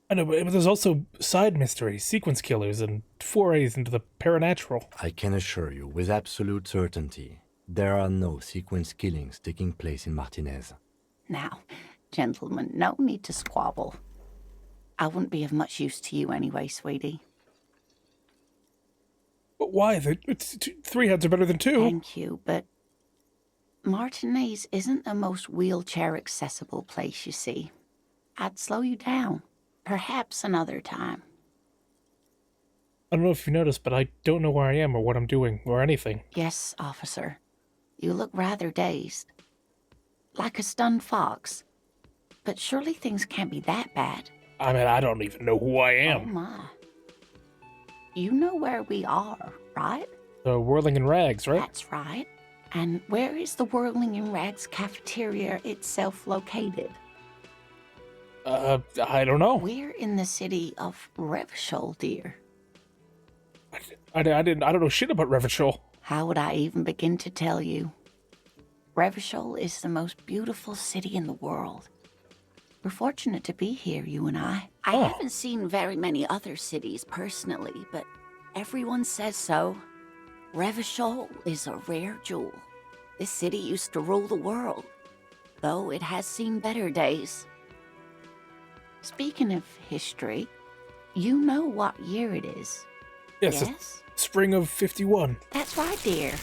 I know, but there's also side mysteries, sequence killers, and forays into the paranatural. I can assure you with absolute certainty, there are no sequence killings taking place in Martinez. Now, gentlemen, no need to squabble. I wouldn't be of much use to you anyway, sweetie. But why? Three heads are better than two. Thank you, but Martinez isn't the most wheelchair-accessible place, you see. I'd slow you down. Perhaps another time. I don't know if you noticed, but I don't know where I am or what I'm doing or anything. Yes, officer. You look rather dazed. Like a stunned fox. But surely things can't be that bad. I mean, I don't even know who I Oh am. my. You know where we are, right? The Whirling in Rags, right? That's right. And where is the Whirling in Rags cafeteria itself located? I don't know. We're in the city of Revachol, dear. I don't know shit about Revachol. How would I even begin to tell you? Revachol is the most beautiful city in the world. We're fortunate to be here, you and I. I Oh. haven't seen very many other cities personally, but everyone says so. Revachol is a rare jewel. This city used to rule the world, though it has seen better days. Speaking of history, you know what year it is. Yes, Yes? spring of 51. That's right, dear.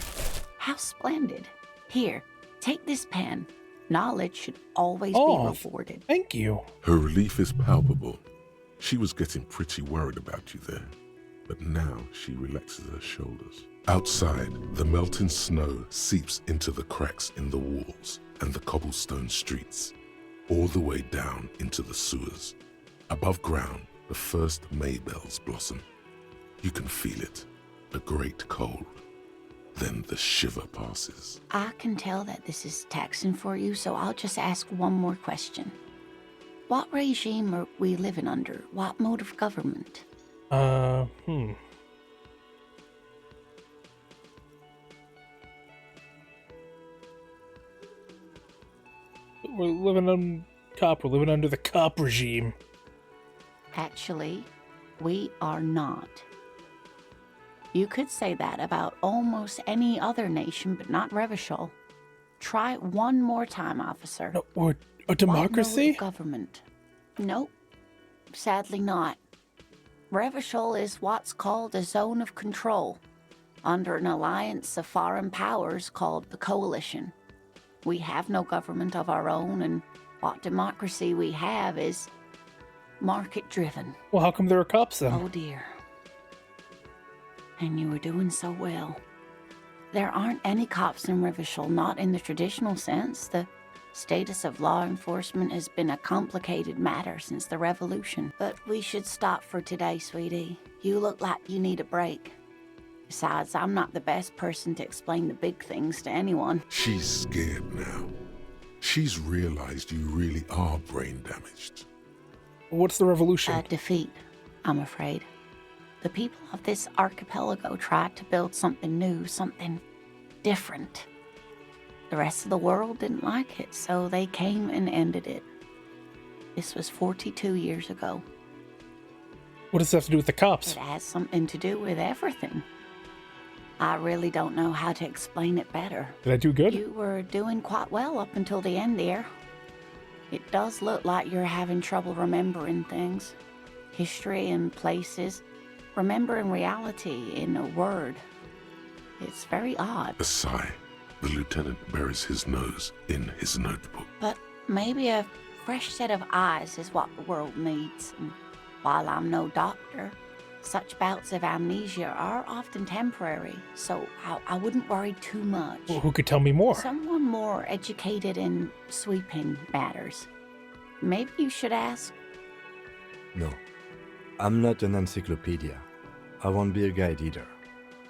How splendid. Here, take this pen. Knowledge should always be rewarded. Thank you. Her relief is palpable. She was getting pretty worried about you there, but now she relaxes her shoulders. Outside, the melting snow seeps into the cracks in the walls and the cobblestone streets, all the way down into the sewers. Above ground, the first May bells blossom. You can feel it, a great cold. Then the shiver passes. I can tell that this is taxing for you, so I'll just ask one more question. What regime are we living under? What mode of government? We're living on cop. We're living under the cop regime. Actually, we are not. You could say that about almost any other nation, but not Revachol. Try it one more time, officer. No, we're a What mode democracy? of government? Nope. Sadly not. Revachol is what's called a zone of control, under an alliance of foreign powers called the Coalition. We have no government of our own, and what democracy we have is market-driven. Well, how come there are cops then? Oh dear. And you were doing so well. There aren't any cops in Rivershell, not in the traditional sense. The status of law enforcement has been a complicated matter since the revolution. But we should stop for today, sweetie. You look like you need a break. Besides, I'm not the best person to explain the big things to anyone. She's scared now. She's realized you really are brain damaged. What's the revolution? A defeat, I'm afraid. The people of this archipelago tried to build something new, something different. The rest of the world didn't like it, so they came and ended it. This was 42 years ago. What does this have to do with the cops? It has something to do with everything. I really don't know how to explain it better. Did I do good? You were doing quite well up until the end there. It does look like you're having trouble remembering things. History and places. Remembering reality in a word. It's very odd. A sigh. The lieutenant buries his nose in his notebook. But maybe a fresh set of eyes is what the world needs. And while I'm no doctor, such bouts of amnesia are often temporary, so I wouldn't worry too much. Well, who could tell me more? Someone more educated in sweeping matters. Maybe you should ask. No, I'm not an encyclopedia. I won't be a guide either.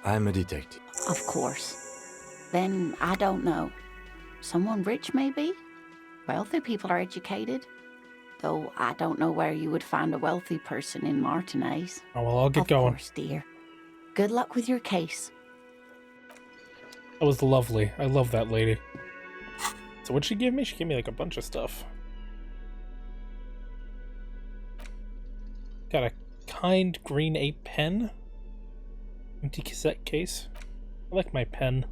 I'm a detective. Of course. Then I don't know. Someone rich, maybe? Wealthy people are educated. Though I don't know where you would find a wealthy person in Martinez. Oh, well, I'll get going. Of course, dear. Good luck with your case. That was lovely. I love that lady. So what'd she give me? She gave me like a bunch of stuff. Got a kind green ape pen. Empty cassette case. I like my pen.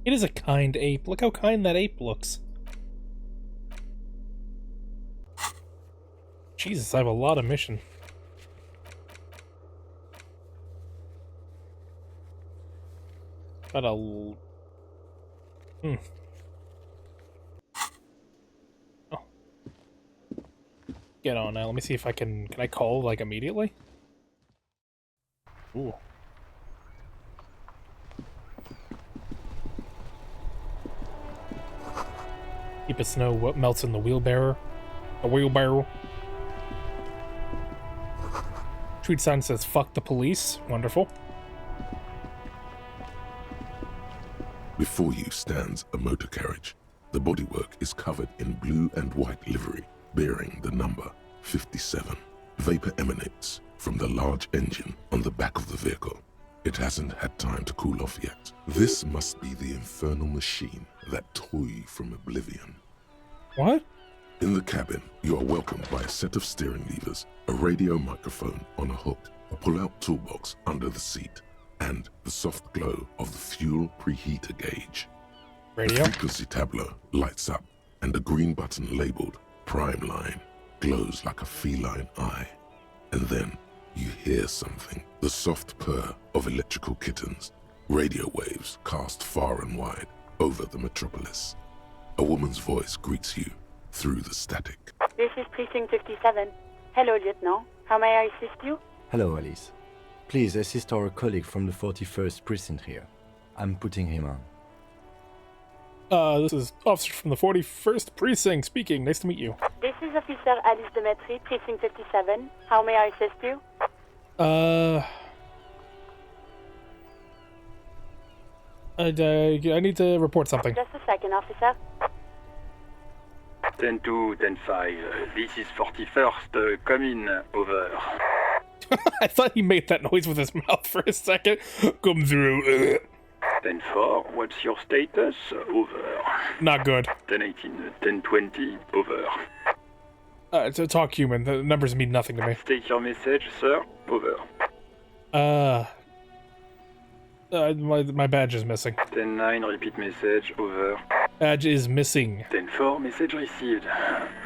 It is a kind ape. Look how kind that ape looks. Jesus, I have a lot of mission. Got a... Oh. Get on now. Let me see if I can... Can I call, like, immediately? Ooh. Keep it snow. What melts in the wheelbarrow? A wheelbarrow. Tweet sign says, fuck the police. Wonderful. Before you stands a motor carriage. The bodywork is covered in blue and white livery, bearing the number 57. Vapor emanates from the large engine on the back of the vehicle. It hasn't had time to cool off yet. This must be the infernal machine that tore you from oblivion. What? In the cabin, you are welcomed by a set of steering levers, a radio microphone on a hook, a pull-out toolbox under the seat, and the soft glow of the fuel preheater gauge. Radio? The frequency tableau lights up, and a green button labeled Prime Line glows like a feline eye. And then you hear something, the soft purr of electrical kittens, radio waves cast far and wide over the metropolis. A woman's voice greets you through the static. This is Precinct 57. Hello, Lieutenant. How may I assist you? Hello, Alice. Please assist our colleague from the 41st Precinct here. I'm putting him on. This is Officer from the 41st Precinct speaking. Nice to meet you. This is Officer Alice Demetri, Precinct 57. How may I assist you? I need to report something. Just a second, officer. 10-2, 10-5. This is 41st. Come in. Over. I thought he made that noise with his mouth for a second. Come through. 10-4. What's your status? Over. Not good. 10-18. 10-20. Over. To talk human. The numbers mean nothing to me. State your message, sir. Over. My badge is missing. 10-9. Repeat message. Over. Badge is missing. 10-4. Message received.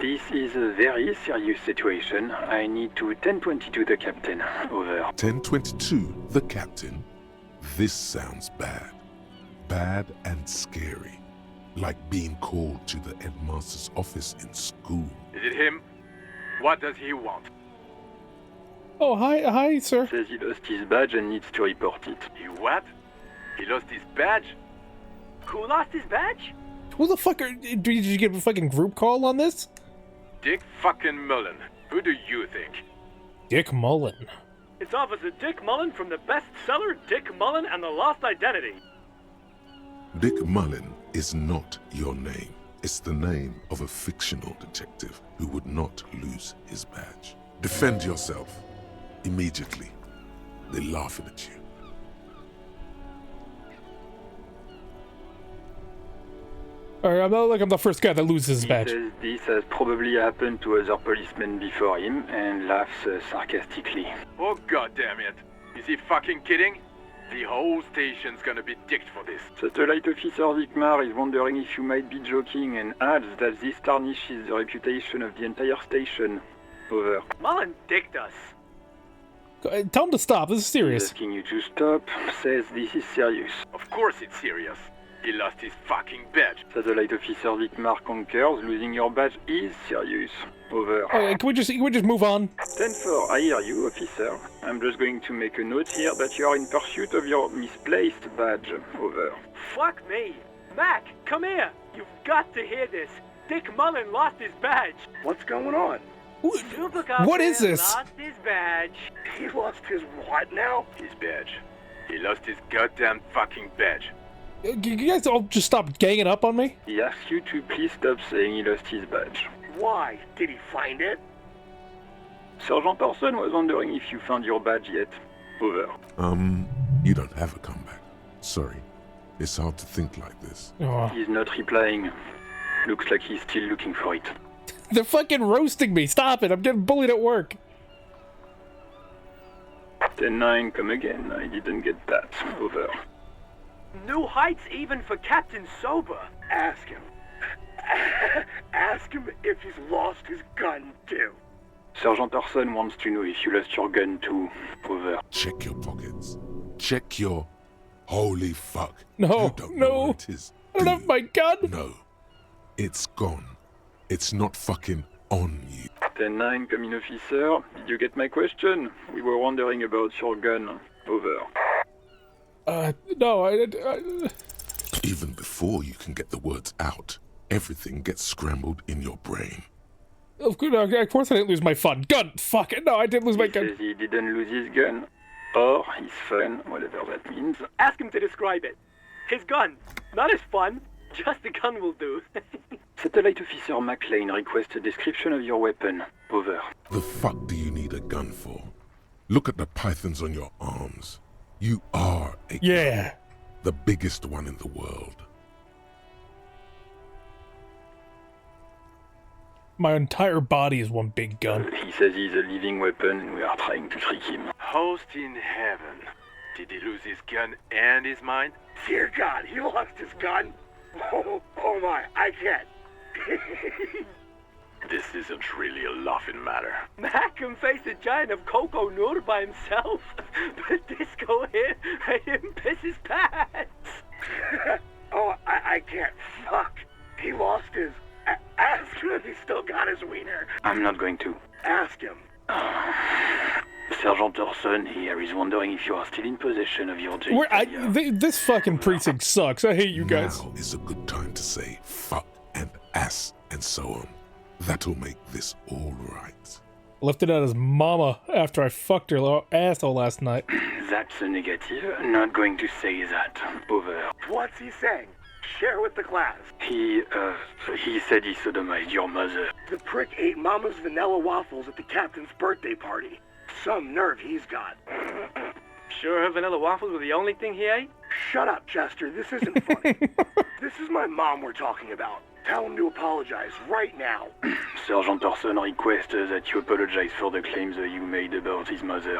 This is a very serious situation. I need to 10-22 the captain. Over. 1022, the captain. This sounds bad. Bad and scary. Like being called to the headmaster's office in school. Is it him? What does he want? Oh, hi, sir. Says he lost his badge and needs to report it. He what? He lost his badge? Who lost his badge? Who the fuck did you get a fucking group call on this? Dick fucking Mullen. Who do you think? Dick Mullen. It's Officer Dick Mullen from the bestseller Dick Mullen and the Lost Identity. Dick Mullen is not your name. It's the name of a fictional detective who would not lose his badge. Defend yourself. Immediately. They're laughing at you. Alright, I'm not like I'm the first guy that loses his He badge. says this has probably happened to other policemen before him and laughs sarcastically. Oh god damn it. Is he fucking kidding? The whole station's gonna be dicked for this. Satellite Officer Vikmar is wondering if you might be joking and adds that this tarnishes the reputation of the entire station. Over. Mullen dicked us. Tell him to stop, this is serious. He's asking you to stop, says this is serious. Of course it's serious. He lost his fucking badge. Satellite Officer Vikmar concurs, losing your badge is serious. Over. Can we just move on? 10-4, I hear you, officer. I'm just going to make a note here that you are in pursuit of your misplaced badge. Over. Fuck me. Mac, come here. You've got to hear this. Dick Mullen lost his badge. What's going on? What is this? Lost his badge. He lost his what now? His badge. He lost his goddamn fucking badge. You guys all just stop ganging up on me? He asks you to please stop saying he lost his badge. Why? Did he find it? Sergeant Orson was wondering if you found your badge yet. Over. You don't have a comeback. Sorry. It's hard to think like this. Oh. He's not replying. Looks like he's still looking for it. They're fucking roasting me. Stop it. I'm getting bullied at work. 10-9, come again. I didn't get that. Over. New heights even for Captain Sober. Ask him. Ask him if he's lost his gun too. Sergeant Orson wants to know if you lost your gun too. Over. Check your pockets. Check your... Holy fuck. No, You don't know no. where it is. I don't have my gun. No. It's gone. It's not fucking on you. 10-9, come in, officer. Did you get my question? We were wondering about your gun. Over. No, I Even before you can get the words out, everything gets scrambled in your brain. Of course I didn't lose my fun. Gun! Fuck it, no, I didn't lose my He gun. says he didn't lose his gun. Or his fun, whatever that means. Ask him to describe it. His gun. Not his fun. Just the gun will do. Satellite Officer McLean requests a description of your weapon. Over. The fuck do you need a gun for? Look at the pythons on your arms. You are a Yeah. gun. The biggest one in the world. My entire body is one big gun. He says he's a living weapon and we are trying to trick him. Host in heaven. Did he lose his gun and his mind? Dear God, he lost his gun. Oh my, I can't. This isn't really a laughing matter. Mac can face a giant of Coco Noodle by himself, but Disco here made him piss his pants. Oh, I can't. Fuck. He lost his... Ask him if he's still got his wiener. I'm not going to. Ask him. Sergeant Orson here is wondering if you are still in possession of your This fucking precinct sucks. I hate you guys. Now is a good time to say fuck and ass and so on. That'll make this all right. Left it at his mama after I fucked her asshole last night. That's a negative. Not going to say that. Over. What's he saying? Share with the class. He said he sodomized your mother. The prick ate Mama's vanilla waffles at the captain's birthday party. Some nerve he's got. Sure her vanilla waffles were the only thing he ate? Shut up, Chester. This isn't funny. This is my mom we're talking about. Tell him to apologize right now. Sergeant Orson requests that you apologize for the claims that you made about his mother.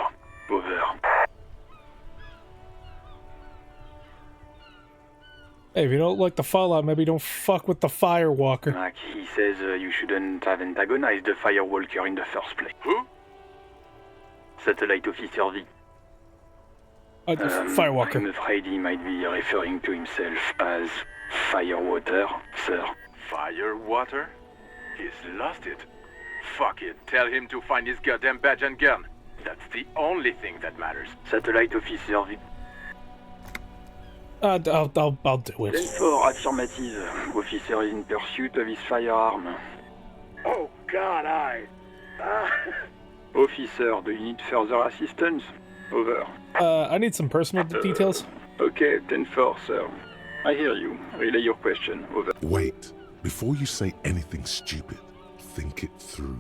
Over. Hey, if you don't like the Fallout, maybe don't fuck with the Firewalker. Mac, he says you shouldn't have antagonized the Firewalker in the first place. Who? Satellite Officer V. Firewalker. I'm afraid he might be referring to himself as Firewater, sir. Firewater? He's lost it. Fuck it. Tell him to find his goddamn badge and gun. That's the only thing that matters. Satellite officer I'll do it. 10-4, affirmative. Officer is in pursuit of his firearm. Oh, God, Officer, do you need further assistance? Over. I need some personal details. Okay, 10-4, sir. I hear you. Relay your question. Over. Wait. Before you say anything stupid, think it through.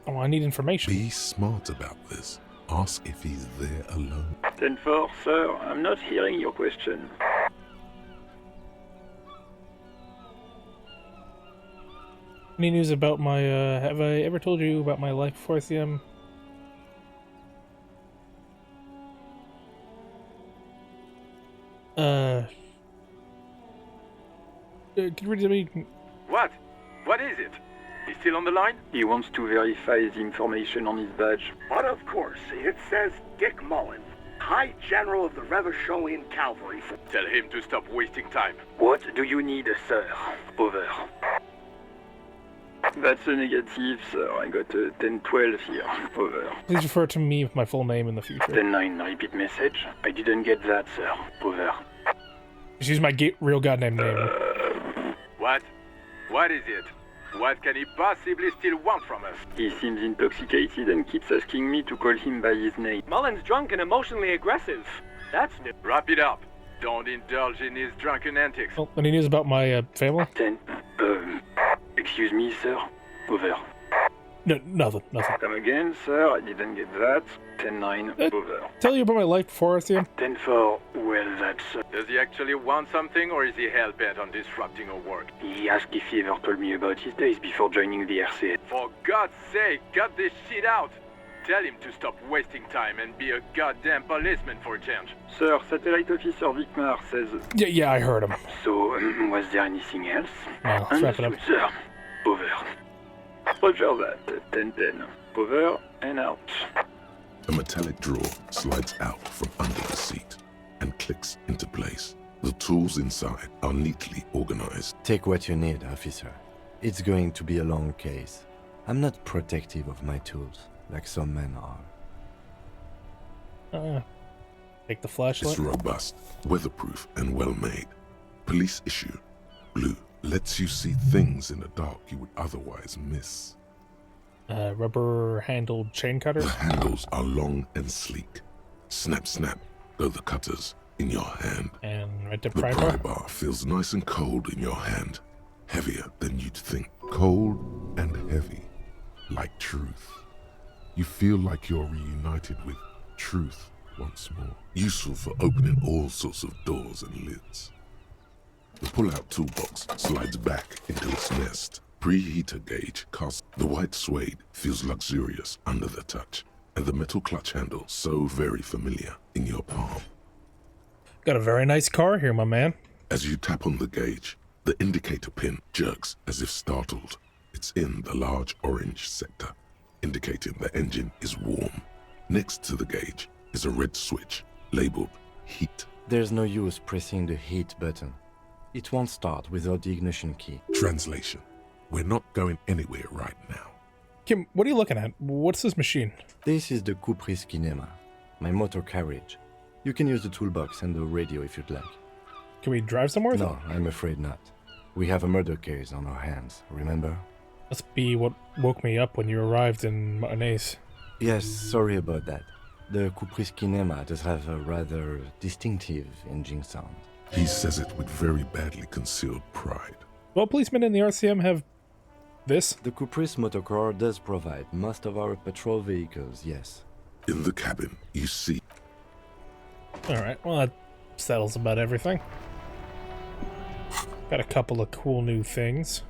Oh, I need information. Be smart about this. Ask if he's there alone. 10-4, sir. I'm not hearing your question. Any news about my, have I ever told you about my life before Elysium? Can you read to me? What? What is it? He's still on the line? He wants to verify the information on his badge. But of course, it says Dick Mullen, High General of the Revacholian Cavalry. Tell him to stop wasting time. What do you need, sir? Over. That's a negative, sir. I got a 10-12 here. Over. Please refer to me with my full name in the future. 10-9, repeat message. I didn't get that, sir. Over. Just use my real goddamn name. What? What is it? What can he possibly still want from us? He seems intoxicated and keeps asking me to call him by his name. Mullen's drunk and emotionally aggressive. That's new. Wrap it up. Don't indulge in his drunken antics. Oh, any news about my family? 10. Excuse me, sir. Over. No, nothing. Come again, sir. I didn't get that. 10-9. Over. Tell you about my life before Elysium? 10-4. Well, that's... Does he actually want something, or is he hell-bent on disrupting our work? He asked if he ever told me about his days before joining the RCA. For God's sake, cut this shit out! Tell him to stop wasting time and be a goddamn policeman for a change. Sir, Satellite Officer Vicmar says... Yeah, I heard him. So, was there anything else? No, let's wrap it up. Sir. Over. Roger that. 10-10. Over and out. A metallic drawer slides out from under the seat and clicks into place. The tools inside are neatly organized. Take what you need, officer. It's going to be a long case. I'm not protective of my tools, like some men are. Take the flashlight. It's robust, weatherproof, and well-made. Police issue. Blue lets you see things in the dark you would otherwise miss. Rubber-handled chain cutter? The handles are long and sleek. Snap, snap, go the cutters in your hand. And right to the pry bar feels nice and cold in your hand. Heavier than you'd think. Cold and heavy, like truth. You feel like you're reunited with truth once more. Useful for opening all sorts of doors and lids. The pull-out toolbox slides back into its nest. Preheater gauge casts. The white suede feels luxurious under the touch, and the metal clutch handle so very familiar in your palm. Got a very nice car here, my man. As you tap on the gauge, the indicator pin jerks as if startled. It's in the large orange sector, indicating the engine is warm. Next to the gauge is a red switch labeled heat. There's no use pressing the heat button. It won't start without the ignition key. Translation. We're not going anywhere right now. Kim, what are you looking at? What's this machine? This is the Kupris Kinema, my motor carriage. You can use the toolbox and the radio if you'd like. Can we drive somewhere? No, I'm afraid not. We have a murder case on our hands, remember? Must be what woke me up when you arrived in Martinez. Yes, sorry about that. The Kupris Kinema does have a rather distinctive engine sound. He says it with very badly concealed pride. Well, policemen in the RCM have this. The Kupris motorcar does provide most of our patrol vehicles, yes. In the cabin, you see... Alright, well that settles about everything. Got a couple of cool new things.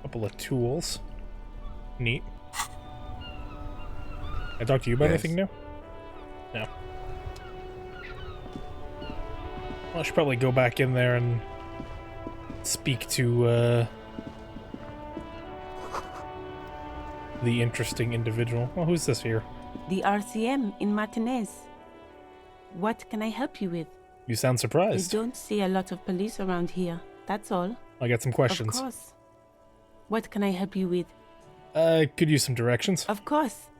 Couple of tools. Neat. I talked to you about anything new? No. Well, I should probably go back in there and speak to the interesting individual. Well, who's this here? The RCM in Martinez. What can I help you with? You sound surprised. I don't see a lot of police around here. That's all. I got some questions. Of course. What can I help you with? Could use some directions. Of course.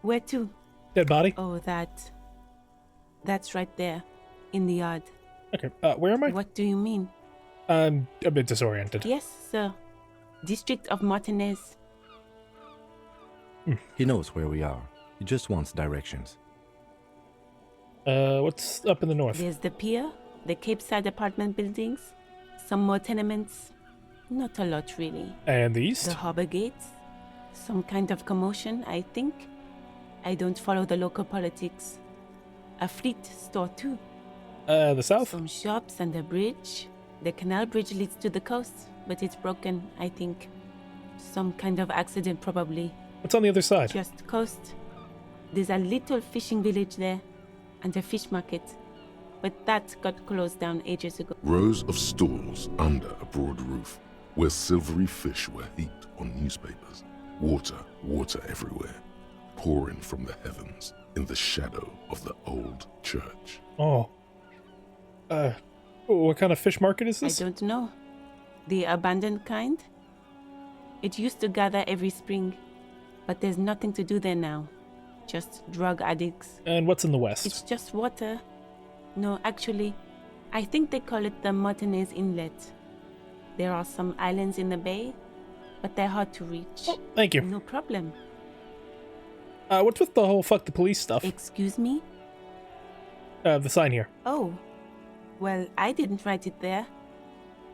Where to? Dead body. Oh, that's right there, in the yard. Okay, where am I? What do you mean? I'm a bit disoriented. Yes, sir. District of Martinez. He knows where we are. He just wants directions. What's up in the north? There's the pier, the Cape Side apartment buildings, some more tenements. Not a lot, really. And the east? The harbor gates. Some kind of commotion, I think. I don't follow the local politics. A fleet store, too. The south? Some shops and a bridge. The canal bridge leads to the coast, but it's broken, I think. Some kind of accident, probably. What's on the other side? Just coast. There's a little fishing village there, and a fish market. But that got closed down ages ago. Rows of stalls under a broad roof, where silvery fish were heaped on newspapers. Water everywhere, pouring from the heavens in the shadow of the old church. Oh. What kind of fish market is this? I don't know. The abandoned kind? It used to gather every spring, but there's nothing to do there now. Just drug addicts. And what's in the west? It's just water. No, actually, I think they call it the Martinez Inlet. There are some islands in the bay, but they're hard to reach. Oh, thank you. No problem. What's with the whole fuck the police stuff? Excuse me? The sign here. Oh. Well, I didn't write it there.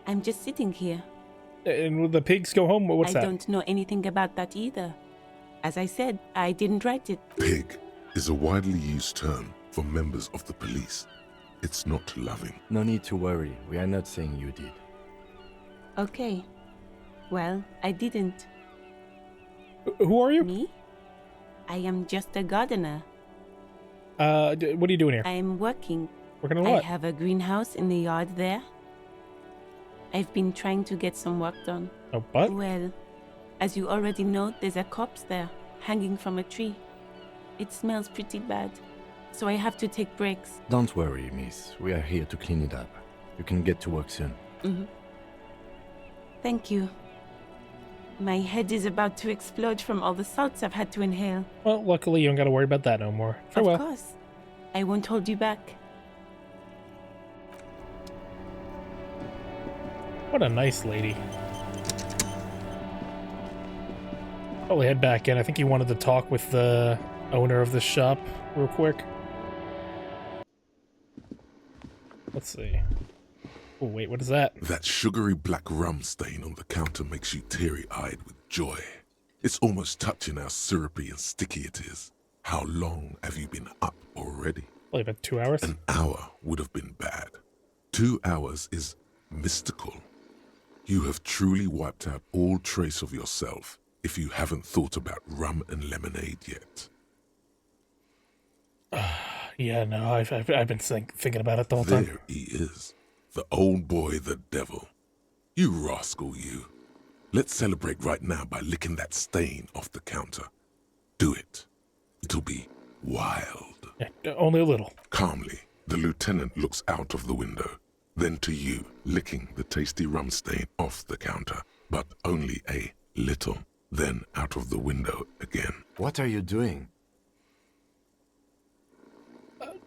I'm just sitting here. And will the pigs go home? What's that? I don't know anything about that either. As I said, I didn't write it. Pig is a widely used term for members of the police. It's not loving. No need to worry. We are not saying you did. Okay. Well, I didn't. Who are you? Me? I am just a gardener. What are you doing here? I am working. Working on what? I have a greenhouse in the yard there. I've been trying to get some work done. Oh, what? Well, as you already know, there's a corpse there, hanging from a tree. It smells pretty bad, so I have to take breaks. Don't worry, miss. We are here to clean it up. You can get to work soon. Mm-hmm. Thank you. My head is about to explode from all the salts I've had to inhale. Well, luckily you don't gotta worry about that no more. Farewell. Of course. I won't hold you back. What a nice lady. Probably head back in. I think he wanted to talk with the owner of this shop real quick. Let's see. Oh, wait, what is that? That sugary black rum stain on the counter makes you teary-eyed with joy. It's almost touching how syrupy and sticky it is. How long have you been up already? Probably about 2 hours. An hour would have been bad. 2 hours is mystical. You have truly wiped out all trace of yourself if you haven't thought about rum and lemonade yet. Yeah, no, I've been thinking about it the whole time. There he is. The old boy, the devil. You rascal, you. Let's celebrate right now by licking that stain off the counter. Do it. It'll be wild. Yeah, only a little. Calmly, the lieutenant looks out of the window, then to you, licking the tasty rum stain off the counter, but only a little, then out of the window again. What are you doing?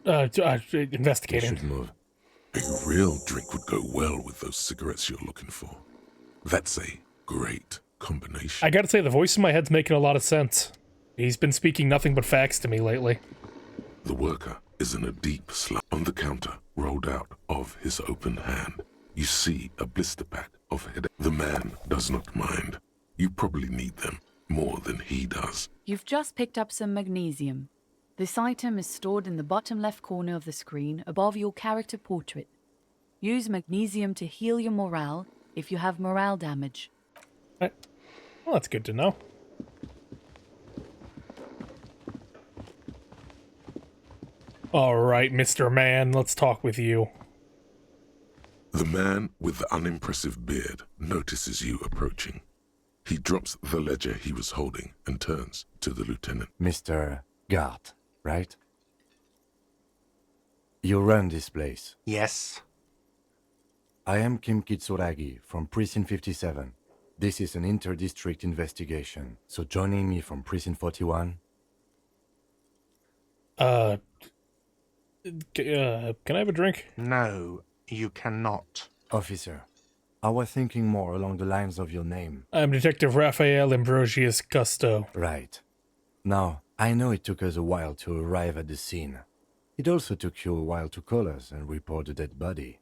Investigating. You should move. A real drink would go well with those cigarettes you're looking for. That's a great combination. I gotta say, the voice in my head's making a lot of sense. He's been speaking nothing but facts to me lately. The worker is in a deep slump on the counter, rolled out of his open hand. You see a blister pack of headache. The man does not mind. You probably need them more than he does. You've just picked up some magnesium. This item is stored in the bottom left corner of the screen above your character portrait. Use magnesium to heal your morale if you have morale damage. Well, that's good to know. All right, Mr. Man, let's talk with you. The man with the unimpressive beard notices you approaching. He drops the ledger he was holding and turns to the lieutenant. Mr. Gart, right? You run this place. Yes. I am Kim Kitsuragi from Precinct 57. This is an inter-district investigation, so joining me from Precinct 41... Can I have a drink? No, you cannot. Officer, I was thinking more along the lines of your name. I'm Detective Raphael Ambrosius Gusto. Right. Now, I know it took us a while to arrive at the scene. It also took you a while to call us and report the dead body.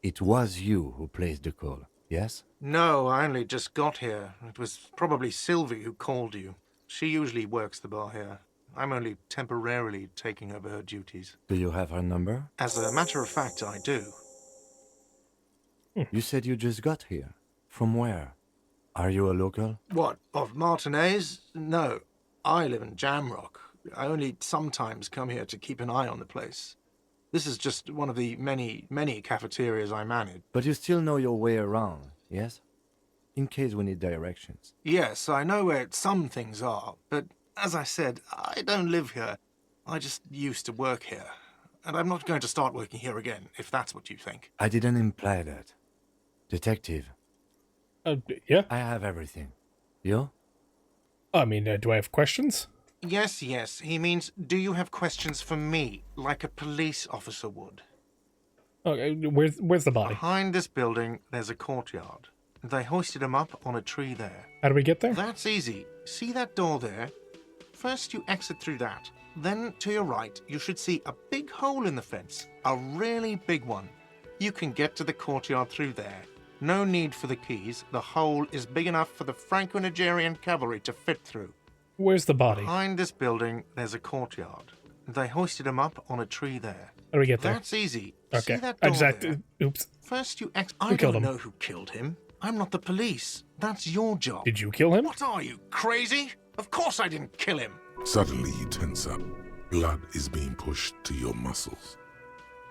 It was you who placed the call, yes? No, I only just got here. It was probably Sylvie who called you. She usually works the bar here. I'm only temporarily taking over her duties. Do you have her number? As a matter of fact, I do. You said you just got here. From where? Are you a local? What, of Martinez? No, I live in Jamrock. I only sometimes come here to keep an eye on the place. This is just one of the many cafeterias I manage. But you still know your way around, yes? In case we need directions. Yes, I know where some things are, but as I said, I don't live here. I just used to work here. And I'm not going to start working here again, if that's what you think. I didn't imply that. Detective. Yeah? I have everything. You? I mean, do I have questions? Yes, he means, do you have questions for me, like a police officer would? Okay, where's the body? Behind this building, there's a courtyard. They hoisted him up on a tree there. How do we get there? That's easy. See that door there? First you exit through that. Then, to your right, you should see a big hole in the fence. A really big one. You can get to the courtyard through there. No need for the keys. The hole is big enough for the Franco-Nigerian cavalry to fit through. Where's the body? Behind this building, there's a courtyard. They hoisted him up on a tree there. How do we get there? That's easy. Okay. See that door there? Oops. First you Who killed him? know who killed him. I'm not the police. That's your job. Did you kill him? What are you, crazy? Of course I didn't kill him. Suddenly you tense up. Blood is being pushed to your muscles.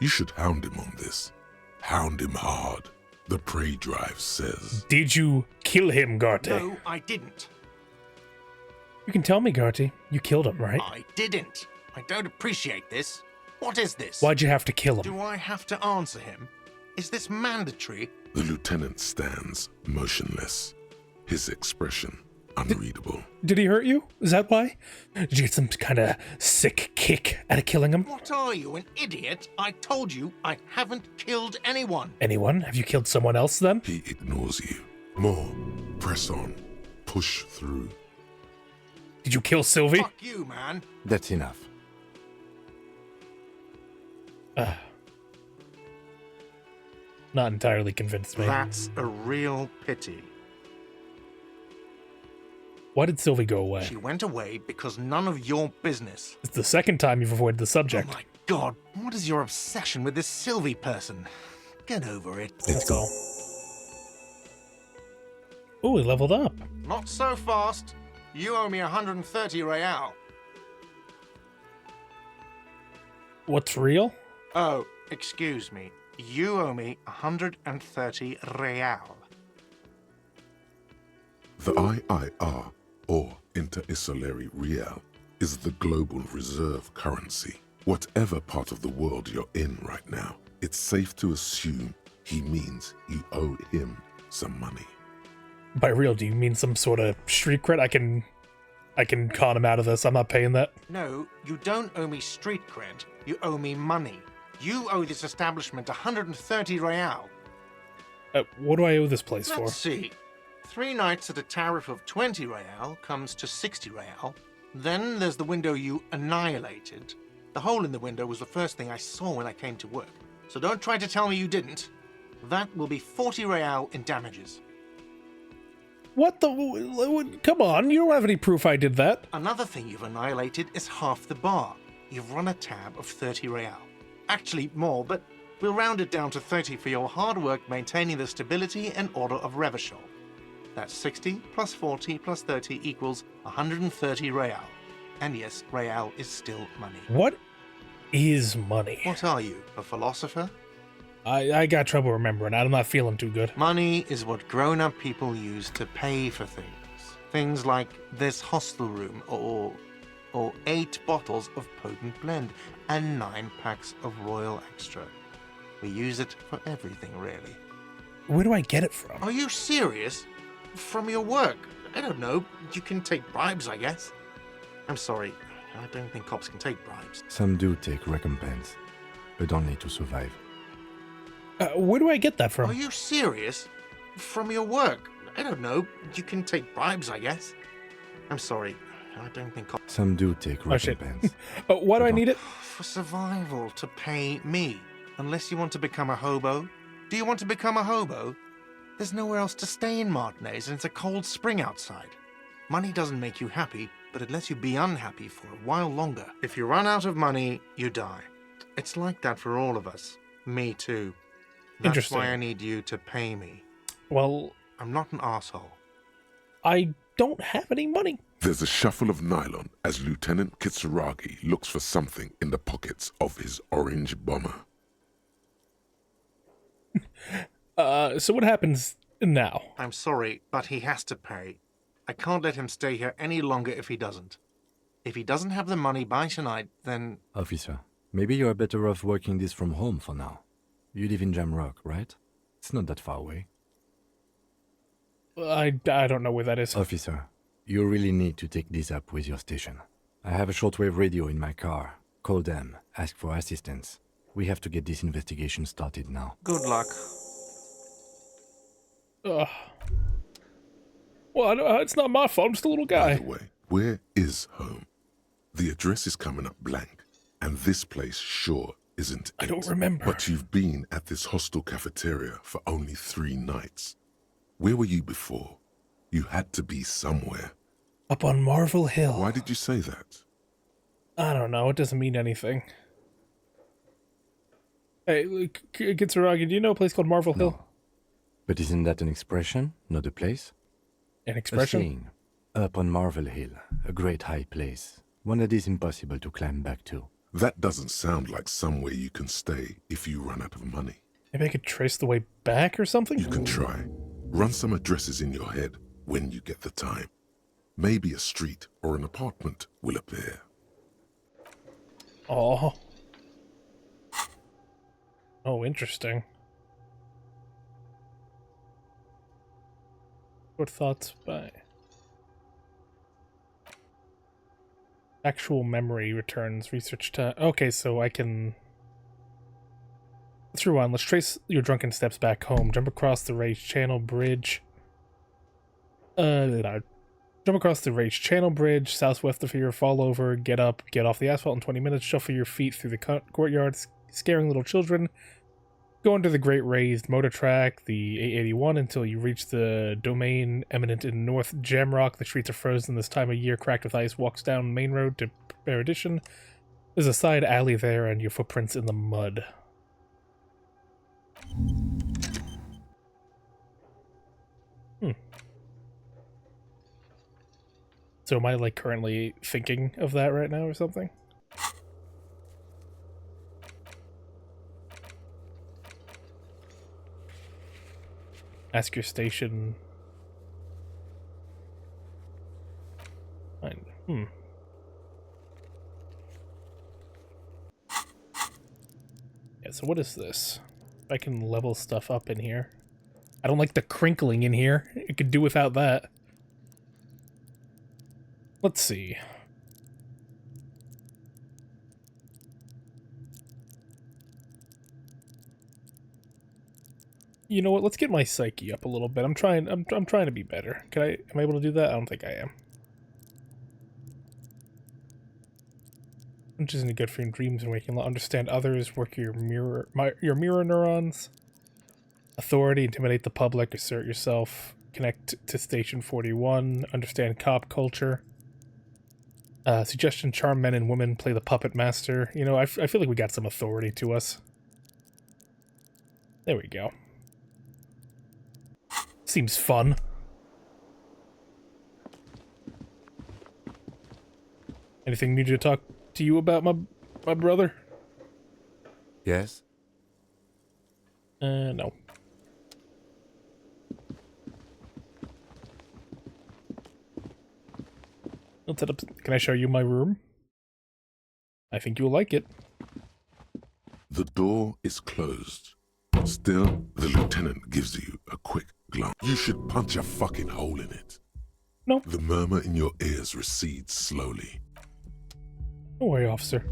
You should hound him on this. Hound him hard. The prey drive says. Did you kill him, Garte? No, I didn't. You can tell me, Garte. You killed him, right? I didn't. I don't appreciate this. What is this? Why'd you have to kill him? Do I have to answer him? Is this mandatory? The lieutenant stands motionless. His expression unreadable. Did he hurt you? Is that why? Did you get some kind of sick kick out of killing him? What are you, an idiot? I told you I haven't killed anyone. Anyone? Have you killed someone else then? He ignores you. More. Press on. Push through. Did you kill Sylvie? Fuck you, man. That's enough. Not entirely convinced me. That's a real pity. Why did Sylvie go away? She went away because none of your business. It's the second time you've avoided the subject. Oh my god, what is your obsession with this Sylvie person? Get over it. Let's go. Ooh, we leveled up. Not so fast. You owe me 130 real. What's real? Oh, excuse me. You owe me 130 real. The IIR, or Interinsulary Real, is the global reserve currency. Whatever part of the world you're in right now, it's safe to assume he means you owe him some money. By real, do you mean some sort of street cred? I can con him out of this. I'm not paying that. No, you don't owe me street cred. You owe me money. You owe this establishment 130 real. What do I owe this place for? Let's see. 3 nights at a tariff of 20 real comes to 60 real. Then there's the window you annihilated. The hole in the window was the first thing I saw when I came to work. So don't try to tell me you didn't. That will be 40 real in damages. What the? Come on, you don't have any proof I did that. Another thing you've annihilated is half the bar. You've run a tab of 30 real. Actually more, but we'll round it down to 30 for your hard work maintaining the stability and order of Revachol. That's 60 plus 40 plus 30 equals 130 real. And yes, real is still money. What is money? What are you, a philosopher? I got trouble remembering. I'm not feeling too good. Money is what grown-up people use to pay for things. Things like this hostel room, or 8 bottles of potent blend, and 9 packs of Royal Extra. We use it for everything, really. Where do I get it from? Are you serious? from your work. I don't know. You can take bribes, I guess. I'm sorry. I don't think cops can take bribes. Some do take recompense, but only to survive. Where do I get that from? Are you serious? From your work? I don't know. You can take bribes, I guess. I'm sorry. I don't think cops... Some do take recompense. Why do I need it? For survival, to pay me. Unless you want to become a hobo. Do you want to become a hobo? There's nowhere else to stay in Martinez, and it's a cold spring outside. Money doesn't make you happy, but it lets you be unhappy for a while longer. If you run out of money, you die. It's like that for all of us. Me too. That's Interesting. why I need you to pay me. Well... I'm not an asshole. I don't have any money. There's a shuffle of nylon as Lieutenant Kitsuragi looks for something in the pockets of his orange bomber. So what happens now? I'm sorry, but he has to pay. I can't let him stay here any longer if he doesn't. If he doesn't have the money by tonight, then... Officer, maybe you are better off working this from home for now. You live in Jamrock, right? It's not that far away. I don't know where that is. Officer, you really need to take this up with your station. I have a shortwave radio in my car. Call them, ask for assistance. We have to get this investigation started now. Good luck. Well, it's not my fault. I'm just a little guy. By the way, where is home? The address is coming up blank, and this place sure isn't it. I don't remember. But you've been at this hostel cafeteria for only 3 nights. Where were you before? You had to be somewhere. Up on Marvel Hill. Why did you say that? I don't know. It doesn't mean anything. Hey, Kitsuragi, do you know a place called Marvel Hill? No. But isn't that an expression, not a place? An expression? A saying. Up on Marvel Hill, a great high place. One that is impossible to climb back to. That doesn't sound like somewhere you can stay if you run out of money. Maybe I could trace the way back or something? You can try. Run some addresses in your head when you get the time. Maybe a street or an apartment will appear. Oh. Oh, interesting. What thoughts by... Actual memory returns, research time. Okay, so I can... Let's rewind. Let's trace your drunken steps back home. Jump across the Rage Channel Bridge. Jump across the Rage Channel Bridge, southwest of here, fall over, get up, get off the asphalt in 20 minutes, shuffle your feet through the courtyard, scaring little children. Go under the Great Raised Motor Track, the 881, until you reach the domain eminent in North Jamrock. The streets are frozen this time of year, cracked with ice. Walks down Main Road to Perdition. There's a side alley there and your footprints in the mud. So am I, like, currently thinking of that right now or something? Ask your station. Fine. Yeah, so what is this? I can level stuff up in here. I don't like the crinkling in here. I could do without that. Let's see. You know what? Let's get my psyche up a little bit. I'm trying to be better. Am I able to do that? I don't think I am. Which isn't good for your dreams and waking. Understand others. Work your mirror neurons. Authority. Intimidate the public. Assert yourself. Connect to Station 41. Understand cop culture. Suggestion: charm men and women. Play the puppet master. You know, I feel like we got some authority to us. There we go. Seems fun. Anything need to talk to you about, my brother? Yes? No. Let's set up. Can I show you my room? I think you'll like it. The door is closed. Still, the lieutenant gives you a quick glance. You should punch a fucking hole in it. No. The murmur in your ears recedes slowly. Don't worry, officer.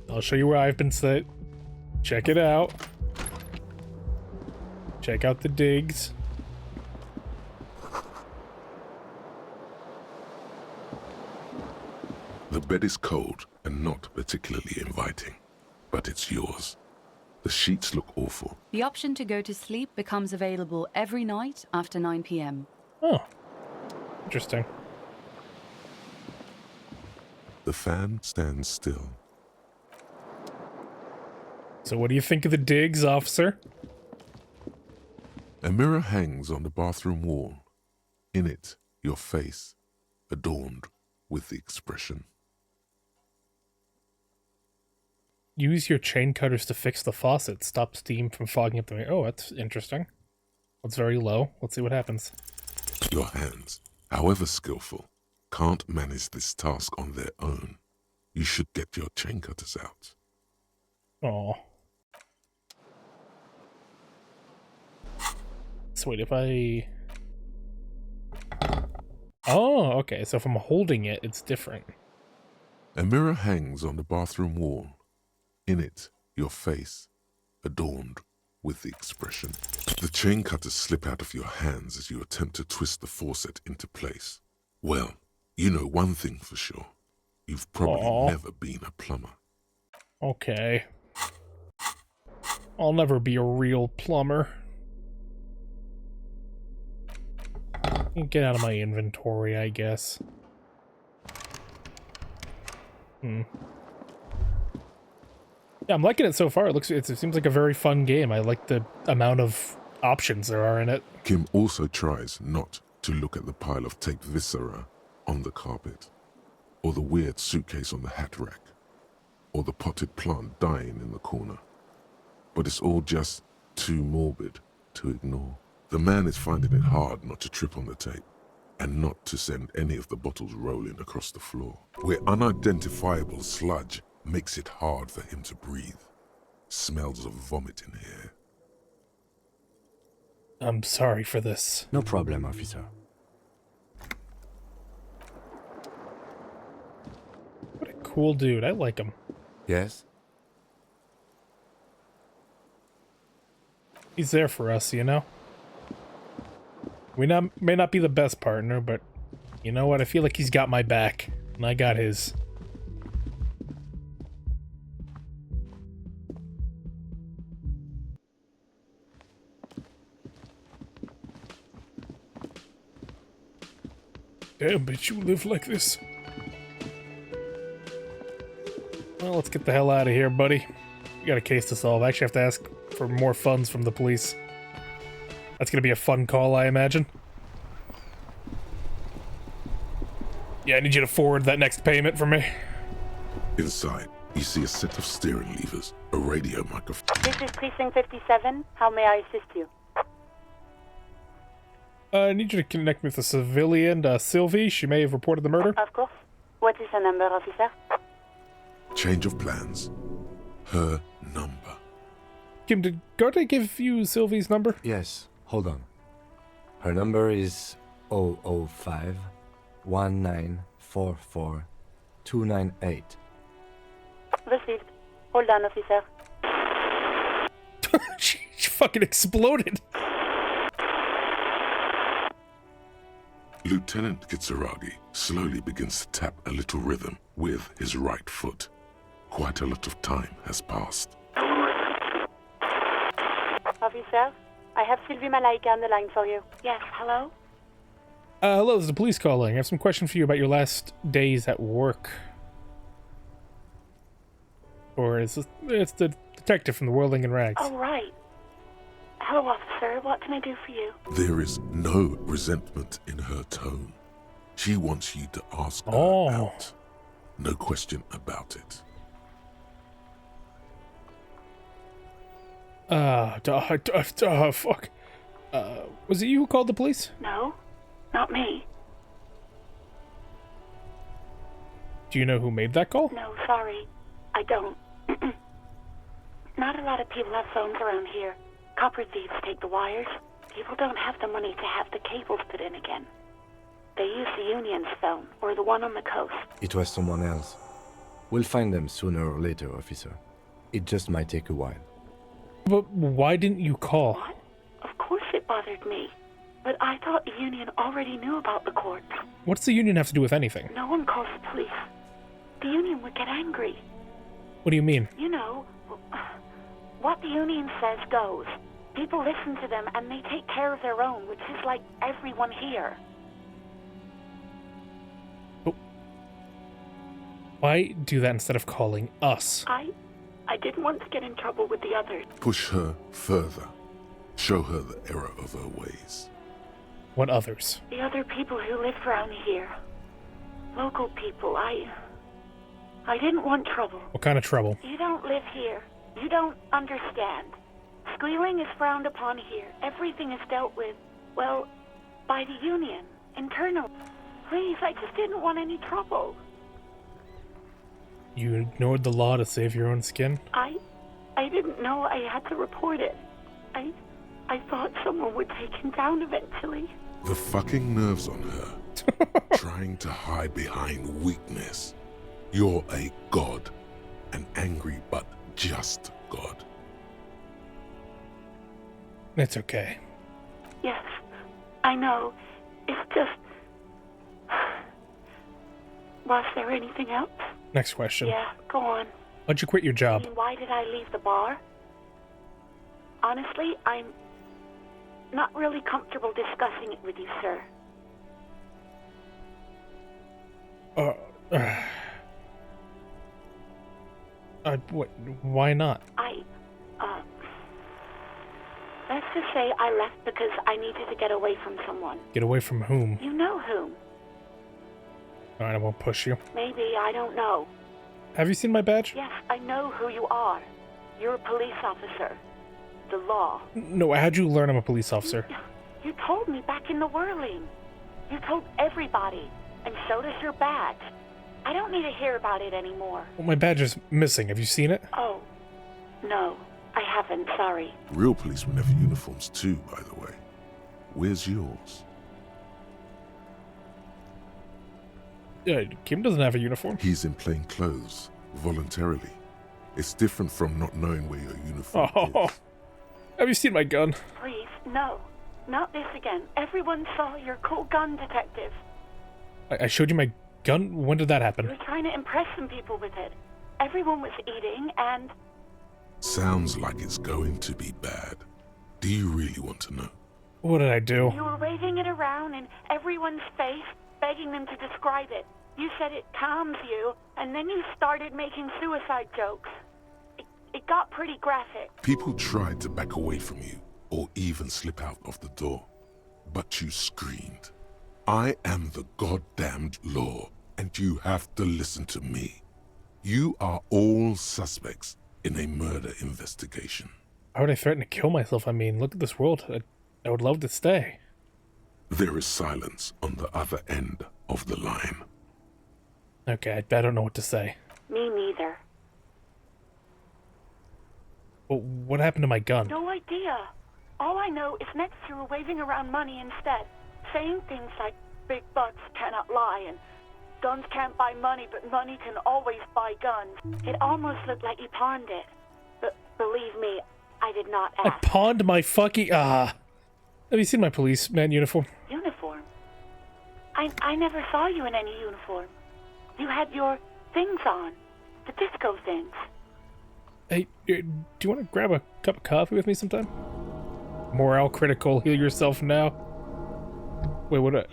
I'll show you where I've been set. Check it out. Check out the digs. The bed is cold and not particularly inviting, but it's yours. The sheets look awful. The option to go to sleep becomes available every night after 9 p.m. Oh. Interesting. The fan stands still. So what do you think of the digs, officer? A mirror hangs on the bathroom wall. In it, your face, adorned with the expression. Use your chain cutters to fix the faucet. Stop steam from fogging up the... Oh, that's interesting. It's very low. Let's see what happens. Your hands, however skillful, can't manage this task on their own. You should get your chain cutters out. Oh. So wait, if I... Oh, okay. So if I'm holding it, it's different. A mirror hangs on the bathroom wall. In it, your face, adorned with the expression. The chain cutters slip out of your hands as you attempt to twist the faucet into place. Well, you know one thing for sure. You've probably never been a plumber. Okay. I'll never be a real plumber. Get out of my inventory, I guess. Yeah, I'm liking it so far. It seems like a very fun game. I like the amount of options there are in it. Kim also tries not to look at the pile of taped viscera on the carpet, or the weird suitcase on the hat rack, or the potted plant dying in the corner. But it's all just too morbid to ignore. The man is finding it hard not to trip on the tape, and not to send any of the bottles rolling across the floor, where unidentifiable sludge makes it hard for him to breathe. Smells of vomit in here. I'm sorry for this. No problem, officer. What a cool dude. I like him. Yes? He's there for us, you know? We may not be the best partner, but you know what? I feel like he's got my back, and I got his. Damn, bitch, you live like this. Well, let's get the hell out of here, buddy. We got a case to solve. I actually have to ask for more funds from the police. That's gonna be a fun call, I imagine. Yeah, I need you to forward that next payment for me. Inside, you see a set of steering levers, a radio microphone. This is Precinct 57. How may I assist you? I need you to connect me with a civilian, Sylvie. She may have reported the murder. Of course. What is her number, officer? Change of plans. Her number. Kim, did Garde give you Sylvie's number? Yes. Hold on. Her number is 005 1944 298. Received. Hold on, officer. she fucking exploded. Lieutenant Kitsuragi slowly begins to tap a little rhythm with his right foot. Quite a lot of time has passed. Officer, I have Sylvie Malaika on the line for you. Yes, hello? Hello, this is the police calling. I have some questions for you about your last days at work. Or it's the detective from the Whirling in Rags. Oh, right. Hello, officer. What can I do for you? There is no resentment in her tone. She wants you to ask her out. No question about it. Fuck. Was it you who called the police? No, not me. Do you know who made that call? No, sorry. I don't. Not a lot of people have phones around here. Copper thieves take the wires. People don't have the money to have the cables put in again. They use the Union's phone, or the one on the coast. It was someone else. We'll find them sooner or later, officer. It just might take a while. But why didn't you call? What? Of course it bothered me. But I thought the Union already knew about the corpse. What's the Union have to do with anything? No one calls the police. The Union would get angry. What do you mean? You know, what the Union says goes. People listen to them and they take care of their own, which is like everyone here. But why do that instead of calling us? I didn't want to get in trouble with the others. Push her further. Show her the error of her ways. What others? The other people who live around here. Local people. I didn't want trouble. What kind of trouble? You don't live here. You don't understand. Squealing is frowned upon here. Everything is dealt with, well, by the Union, internal. Please, I just didn't want any trouble. You ignored the law to save your own skin? I didn't know I had to report it. I thought someone would take him down eventually. The fucking nerves on her. Trying to hide behind weakness. You're a god. An angry but just god. It's okay. Yes, I know. It's just... Was there anything else? Next question. Yeah, go on. Why'd you quit your job? I mean, why did I leave the bar? Honestly, I'm not really comfortable discussing it with you, sir. Why not? Let's just say I left because I needed to get away from someone. Get away from whom? You know whom. Alright, I won't push you. Maybe, I don't know. Have you seen my badge? Yes, I know who you are. You're a police officer. The law. No, how'd you learn I'm a police officer? You told me back in the whirling. You told everybody, and so does your badge. I don't need to hear about it anymore. Well, my badge is missing. Have you seen it? Oh, no, I haven't, sorry. Real policemen have uniforms too, by the way. Where's yours? Kim doesn't have a uniform. He's in plain clothes, voluntarily. It's different from not knowing where your uniform is. Have you seen my gun? Please, no. Not this again. Everyone saw your cool gun detective. I showed you my gun? When did that happen? You were trying to impress some people with it. Everyone was eating and... Sounds like it's going to be bad. Do you really want to know? What did I do? You were waving it around in everyone's face, begging them to describe it. You said it calms you, and then you started making suicide jokes. It got pretty graphic. People tried to back away from you, or even slip out of the door. But you screamed. I am the goddamned law, and you have to listen to me. You are all suspects in a murder investigation. Why would I threaten to kill myself? I mean, look at this world. I would love to stay. There is silence on the other end of the line. Okay, I don't know what to say. Me neither. Well, what happened to my gun? No idea. All I know is next you were waving around money instead, saying things like big bucks cannot lie and guns can't buy money, but money can always buy guns. It almost looked like you pawned it. But believe me, I did not ask. I pawned my fucking... Have you seen my policeman uniform? Uniform? I never saw you in any uniform. You had your things on. The disco things. Hey, do you want to grab a cup of coffee with me sometime? Morale critical, heal yourself now. Wait, what?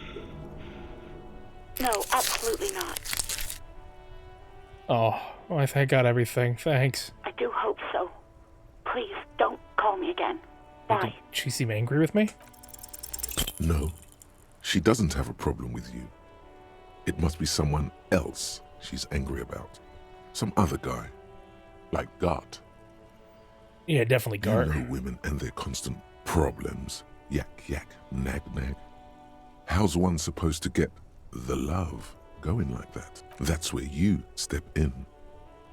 No, absolutely not. Oh, I think I got everything. Thanks. I do hope so. Please, don't call me again. Bye. Did she seem angry with me? No, she doesn't have a problem with you. It must be someone else she's angry about. Some other guy. Like Gart. Yeah, definitely Gart. You know women and their constant problems. Yak, yak, nag, nag. How's one supposed to get the love going like that? That's where you step in.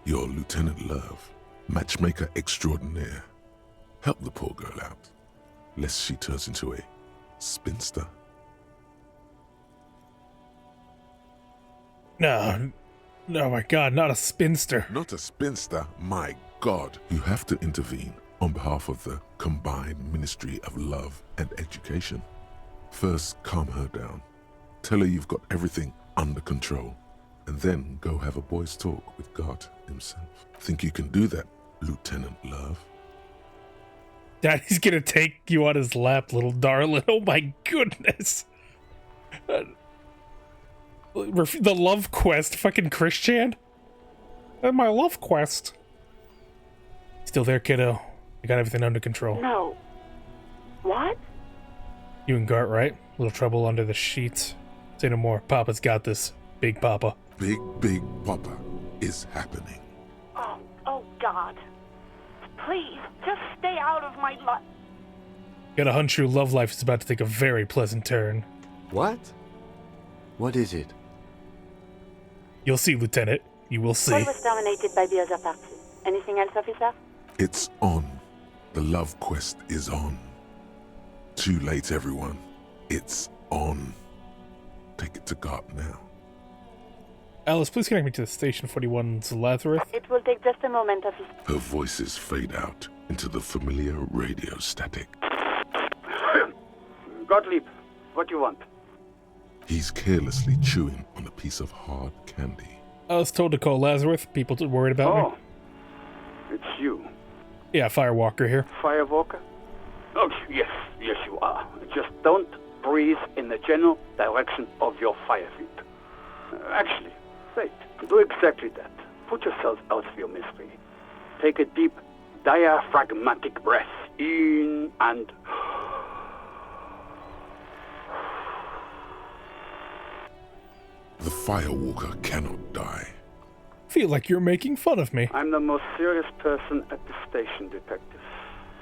You're Lieutenant Love. Matchmaker extraordinaire. Help the poor girl out, lest she turns into a spinster. No, oh my God, not a spinster. Not a spinster, my God. You have to intervene on behalf of the combined Ministry of Love and Education. First, calm her down. Tell her you've got everything under control. And then go have a boys' talk with God himself. Think you can do that, Lieutenant Love? Daddy's gonna take you on his lap, little darling. Oh my goodness. The love quest, fucking Christian. And my love quest. Still there, kiddo. I got everything under control. No. What? You and Gart, right? Little trouble under the sheets. Say no more. Papa's got this. Big Papa. Big Papa is happening. Oh God. Please, just stay out of my life. Got a hunch your love life is about to take a very pleasant turn. What? What is it? You'll see, Lieutenant. You will see. What was dominated by the other party? Anything else, officer? It's on. The love quest is on. Too late, everyone. It's on. Take it to God now. Alice, please connect me to the Station 41's Lazarus. It will take just a moment, officer. Her voices fade out into the familiar radio static. Gottlieb, what do you want? He's carelessly chewing on a piece of hard candy. I was told to call Lazarus. People worried about me. It's you. Yeah, Firewalker here. Firewalker? Oh, yes, you are. Just don't breathe in the general direction of your fire feet. Actually, wait. Do exactly that. Put yourself out of your misery. Take a deep, diaphragmatic breath in and... The Firewalker cannot die. Feel like you're making fun of me. I'm the most serious person at the station, detective.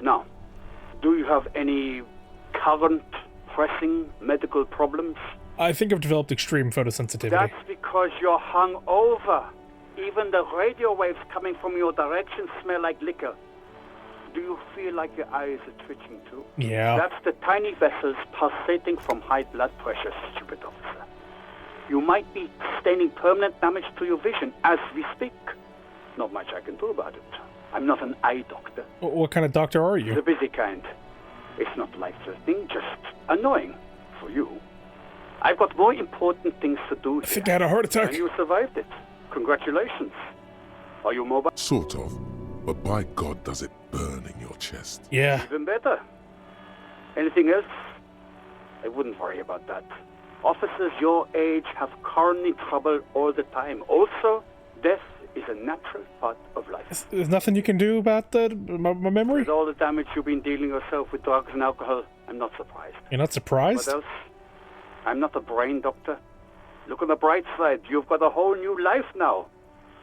Now, do you have any current, pressing medical problems? I think I've developed extreme photosensitivity. That's because you're hung over. Even the radio waves coming from your direction smell like liquor. Do you feel like your eyes are twitching too? Yeah. That's the tiny vessels pulsating from high blood pressure, stupid officer. You might be sustaining permanent damage to your vision as we speak. Not much I can do about it. I'm not an eye doctor. What kind of doctor are you? The busy kind. It's not life-threatening, just annoying for you. I've got more important things to do here. I think I had a heart attack. And you survived it. Congratulations. Are you mobile? Sort of. But by God, does it burn in your chest. Yeah. Even better. Anything else? I wouldn't worry about that. Officers your age have coronary trouble all the time. Also, death is a natural part of life. There's nothing you can do about my memory? With all the damage you've been dealing yourself with drugs and alcohol, I'm not surprised. You're not surprised? What else? I'm not a brain doctor. Look on the bright side. You've got a whole new life now.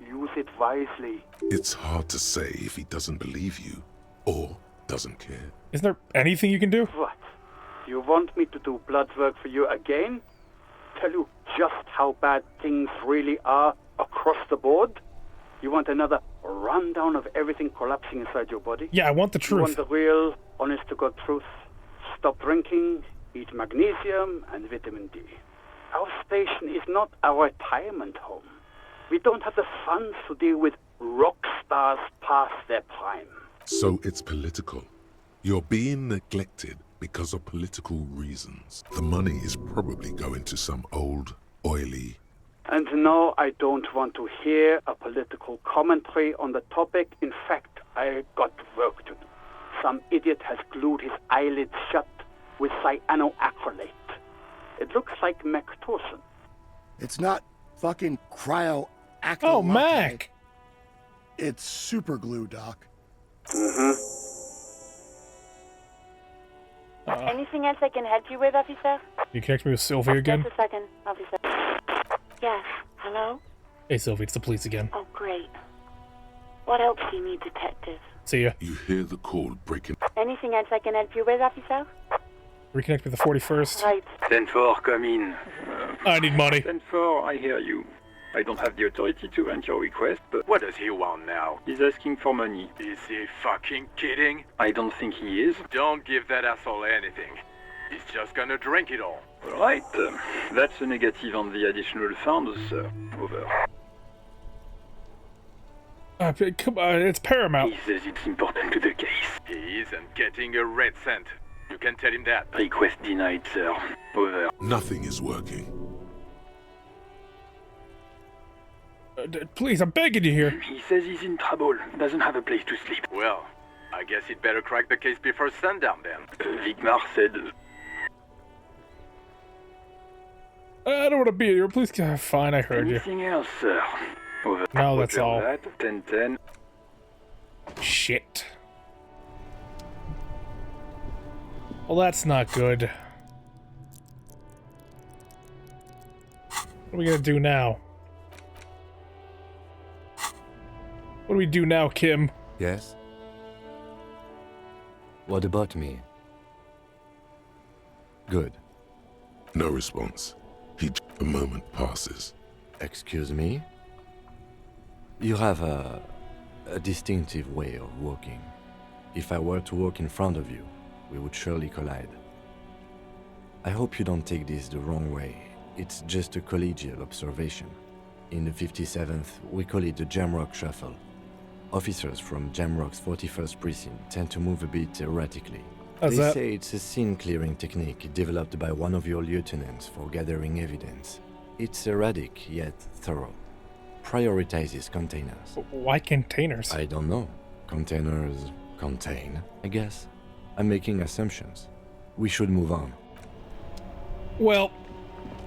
Use it wisely. It's hard to say if he doesn't believe you or doesn't care. Isn't there anything you can do? What? You want me to do blood work for you again? Tell you just how bad things really are across the board? You want another rundown of everything collapsing inside your body? Yeah, I want the truth. You want the real, honest-to-God truth? Stop drinking, eat magnesium and vitamin D. Our station is not a retirement home. We don't have the funds to deal with rock stars past their prime. So it's political. You're being neglected because of political reasons. The money is probably going to some old, oily... And no, I don't want to hear a political commentary on the topic. In fact, I got work to do. Some idiot has glued his eyelids shut with cyanoacrylate. It looks like Mactorson. It's not fucking cryoacrylate. Oh, Mac! It's super glue, Doc. Anything else I can help you with, officer? You connect me with Sylvie again? Just a second, officer. Yes, hello? Hey, Sylvie, it's the police again. Oh, great. What else do you need, detective? See ya. You hear the call breaking... Anything else I can help you with, officer? Reconnect with the 41st. Right. 10-4, come in. I need money. 10-4, I hear you. I don't have the authority to grant your request, but What does he want now? he's asking for money. Is he fucking kidding? I don't think he is. Don't give that asshole anything. He's just gonna drink it all. Alright, that's a negative on the additional funds, sir. Over. Come on, it's paramount. He says it's important to the case. He isn't getting a red cent. You can tell him that. Request denied, sir. Over. Nothing is working. Please, I'm begging you here. He says he's in trouble. Doesn't have a place to sleep. Well, I guess he'd better crack the case before sundown then. Vigmar said... I don't want to be here. Please, fine, I heard you. Anything else, sir? Over. No, that's all. That. 10-10. Shit. Well, that's not good. What are we gonna do now? What do we do now, Kim? Yes? What about me? Good. No response. A moment passes. Excuse me? You have a distinctive way of walking. If I were to walk in front of you, we would surely collide. I hope you don't take this the wrong way. It's just a collegial observation. In the 57th, we call it the Jamrock Shuffle. Officers from Jamrock's 41st Precinct tend to move a bit erratically. They say it's a scene-clearing technique developed by one of your lieutenants for gathering evidence. It's erratic, yet thorough. Prioritizes containers. Why containers? I don't know. Containers contain, I guess. I'm making assumptions. We should move on. Well,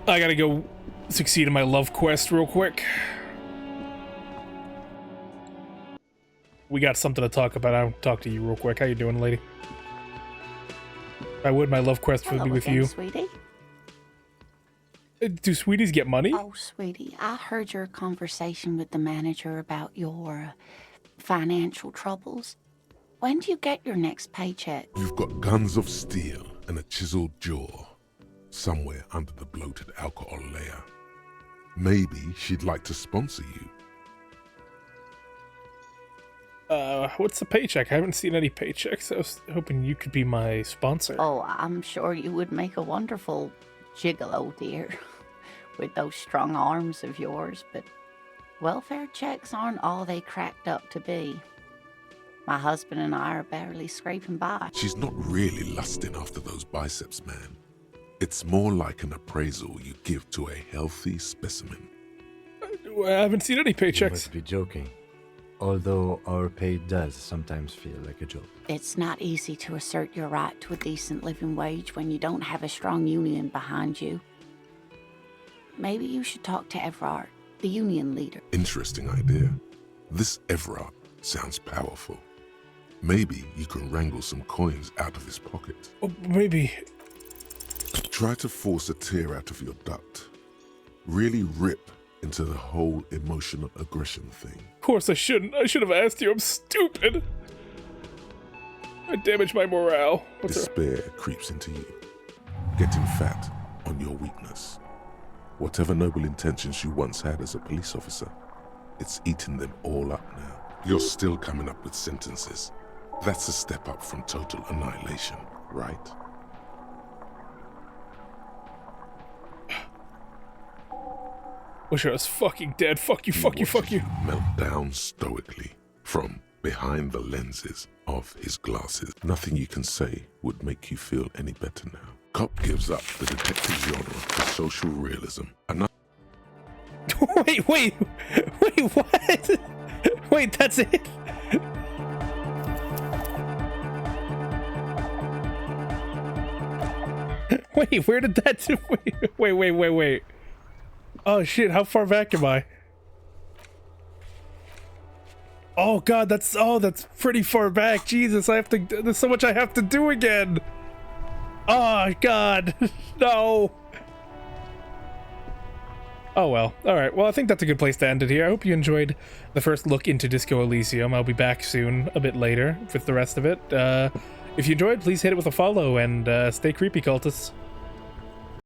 I gotta go succeed in my love quest real quick. We got something to talk about. I'll talk to you real quick. How you doing, lady? I would. My love quest would be with you. Sweetie. Do sweeties get money? Oh, sweetie, I heard your conversation with the manager about your financial troubles. When do you get your next paycheck? You've got guns of steel and a chiseled jaw somewhere under the bloated alcohol layer. Maybe she'd like to sponsor you. What's the paycheck? I haven't seen any paychecks. I was hoping you could be my sponsor. Oh, I'm sure you would make a wonderful gigolo, dear, with those strong arms of yours, but welfare checks aren't all they cracked up to be. My husband and I are barely scraping by. She's not really lusting after those biceps, man. It's more like an appraisal you give to a healthy specimen. I haven't seen any paychecks. You must be joking. Although our pay does sometimes feel like a joke. It's not easy to assert your right to a decent living wage when you don't have a strong union behind you. Maybe you should talk to Everard, the union leader. Interesting idea. This Everard sounds powerful. Maybe you can wrangle some coins out of his pocket. Oh, maybe. Try to force a tear out of your duct. Really rip into the whole emotional aggression thing. Of course I shouldn't. I should have asked you. I'm stupid. I damaged my morale. Despair creeps into you, getting fat on your weakness. Whatever noble intentions you once had as a police officer, it's eating them all up now. You're still coming up with sentences. That's a step up from total annihilation, right? Wish I was fucking dead. Fuck you, fuck you, fuck you. Melt down stoically from behind the lenses of his glasses. Nothing you can say would make you feel any better now. Cop gives up the detective genre for social realism. Wait, what? Wait, that's it? Wait, where did that... Wait. Oh shit, how far back am I? Oh god, that's pretty far back. Jesus, there's so much I have to do again. Oh god, no. Oh well, alright, well I think that's a good place to end it here. I hope you enjoyed the first look into Disco Elysium. I'll be back soon, a bit later, with the rest of it. If you enjoyed, please hit it with a follow, and stay creepy, cultists.